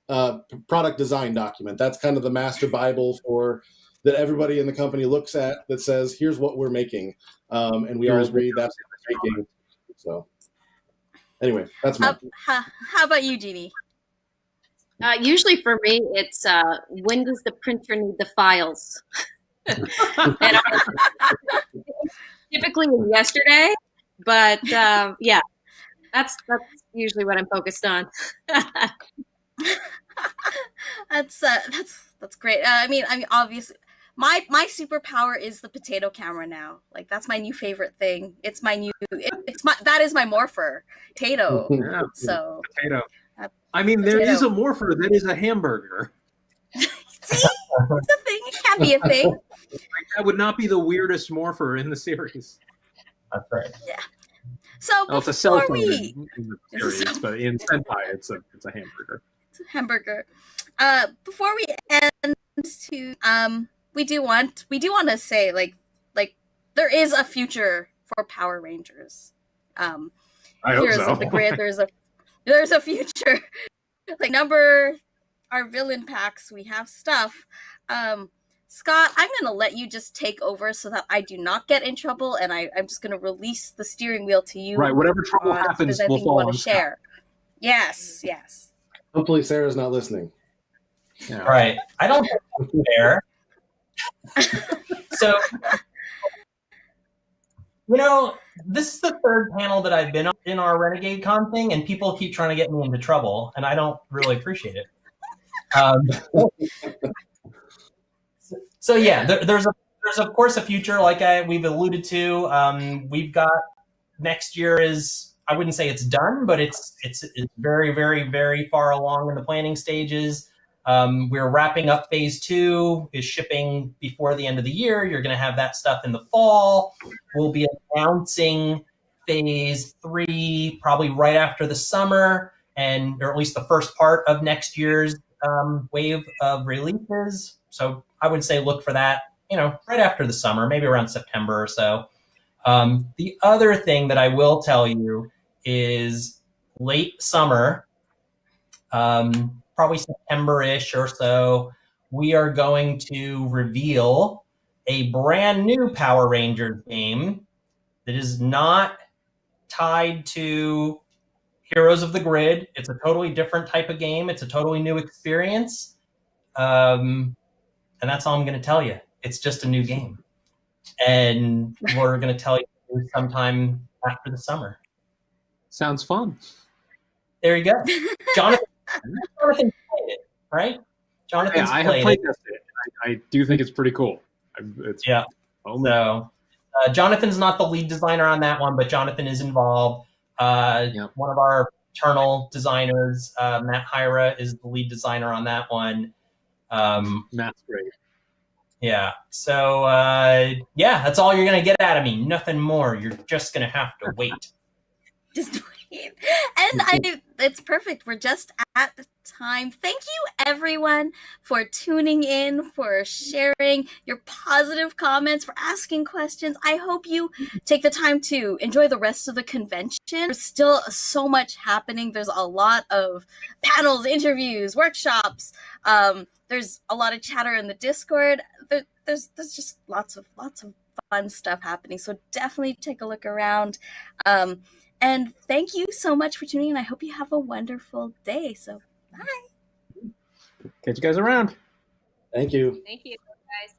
product design document. That's kind of the master Bible that everybody in the company looks at that says, here's what we're making. And we all agree that's what we're making. So anyway, that's my... How about you, Jeannie? Usually for me, it's when does the printer need the files? Typically yesterday, but yeah, that's usually what I'm focused on. That's great. I mean, obviously, my superpower is the potato camera now. Like, that's my new favorite thing. It's my new. That is my morpher, potato. So potato. I mean, there is a morpher that is a hamburger. See? It's a thing. It can be a thing. That would not be the weirdest morpher in the series. That's right. So Well, it's a cell before phone we... in the It's a series, cell- but in Sentai, it's a hamburger. It's a hamburger. Before we end to we do want to say like there is a future for Power Rangers. I hope Heroes so. of the Grid, there's a future. Like number our villain packs, we have stuff. Scott, I'm gonna let you just take over so that I do not get in trouble, and I'm just gonna release the steering wheel to you. Right, whatever trouble if happens there's will anything you fall want on to Scott. share. Yes. Hopefully, Sarah's not listening. Yeah. Right. I don't think that's fair. So, this is the third panel that I've been on in our Renegade Con thing, and people keep trying to get me into trouble, and I don't really appreciate it. So yeah, there's of course a future, like we've alluded to. We've got next year is, I wouldn't say it's done, but it's very, very, very far along in the planning stages. We're wrapping up phase 2, is shipping before the end of the year. You're going to have that stuff in the fall. We'll be announcing phase 3 probably right after the summer, or at least the first part of next year's wave of releases. So I would say look for that, right after the summer, maybe around September or so. The other thing that I will tell you is late summer, probably September-ish or so, we are going to reveal a brand new Power Rangers game that is not tied to Heroes of the Grid. It's a totally different type of game. It's a totally new experience. And that's all I'm going to tell you. It's just a new game. And we're going to tell you sometime after the summer. Sounds fun. There you go. Jonathan played it, right? Jonathan's I have played played it. it. I do think it's pretty cool. Yeah. So Jonathan's not the lead designer on that one, but Jonathan is involved. One of our internal designers, Matt Hyra, is the lead designer on that one. Matt's great. Yeah. So, that's all you're going to get out of me. Nothing more. You're just going to have to wait. Just wait. And it's perfect. We're just at the time. Thank you, everyone, for tuning in, for sharing your positive comments, for asking questions. I hope you take the time to enjoy the rest of the convention. There's still so much happening. There's a lot of panels, interviews, workshops. There's a lot of chatter in the Discord. There's just lots of fun stuff happening. So definitely take a look around. And thank you so much for tuning in. I hope you have a wonderful day. So bye. Catch you guys around. Thank you. Thank you, guys.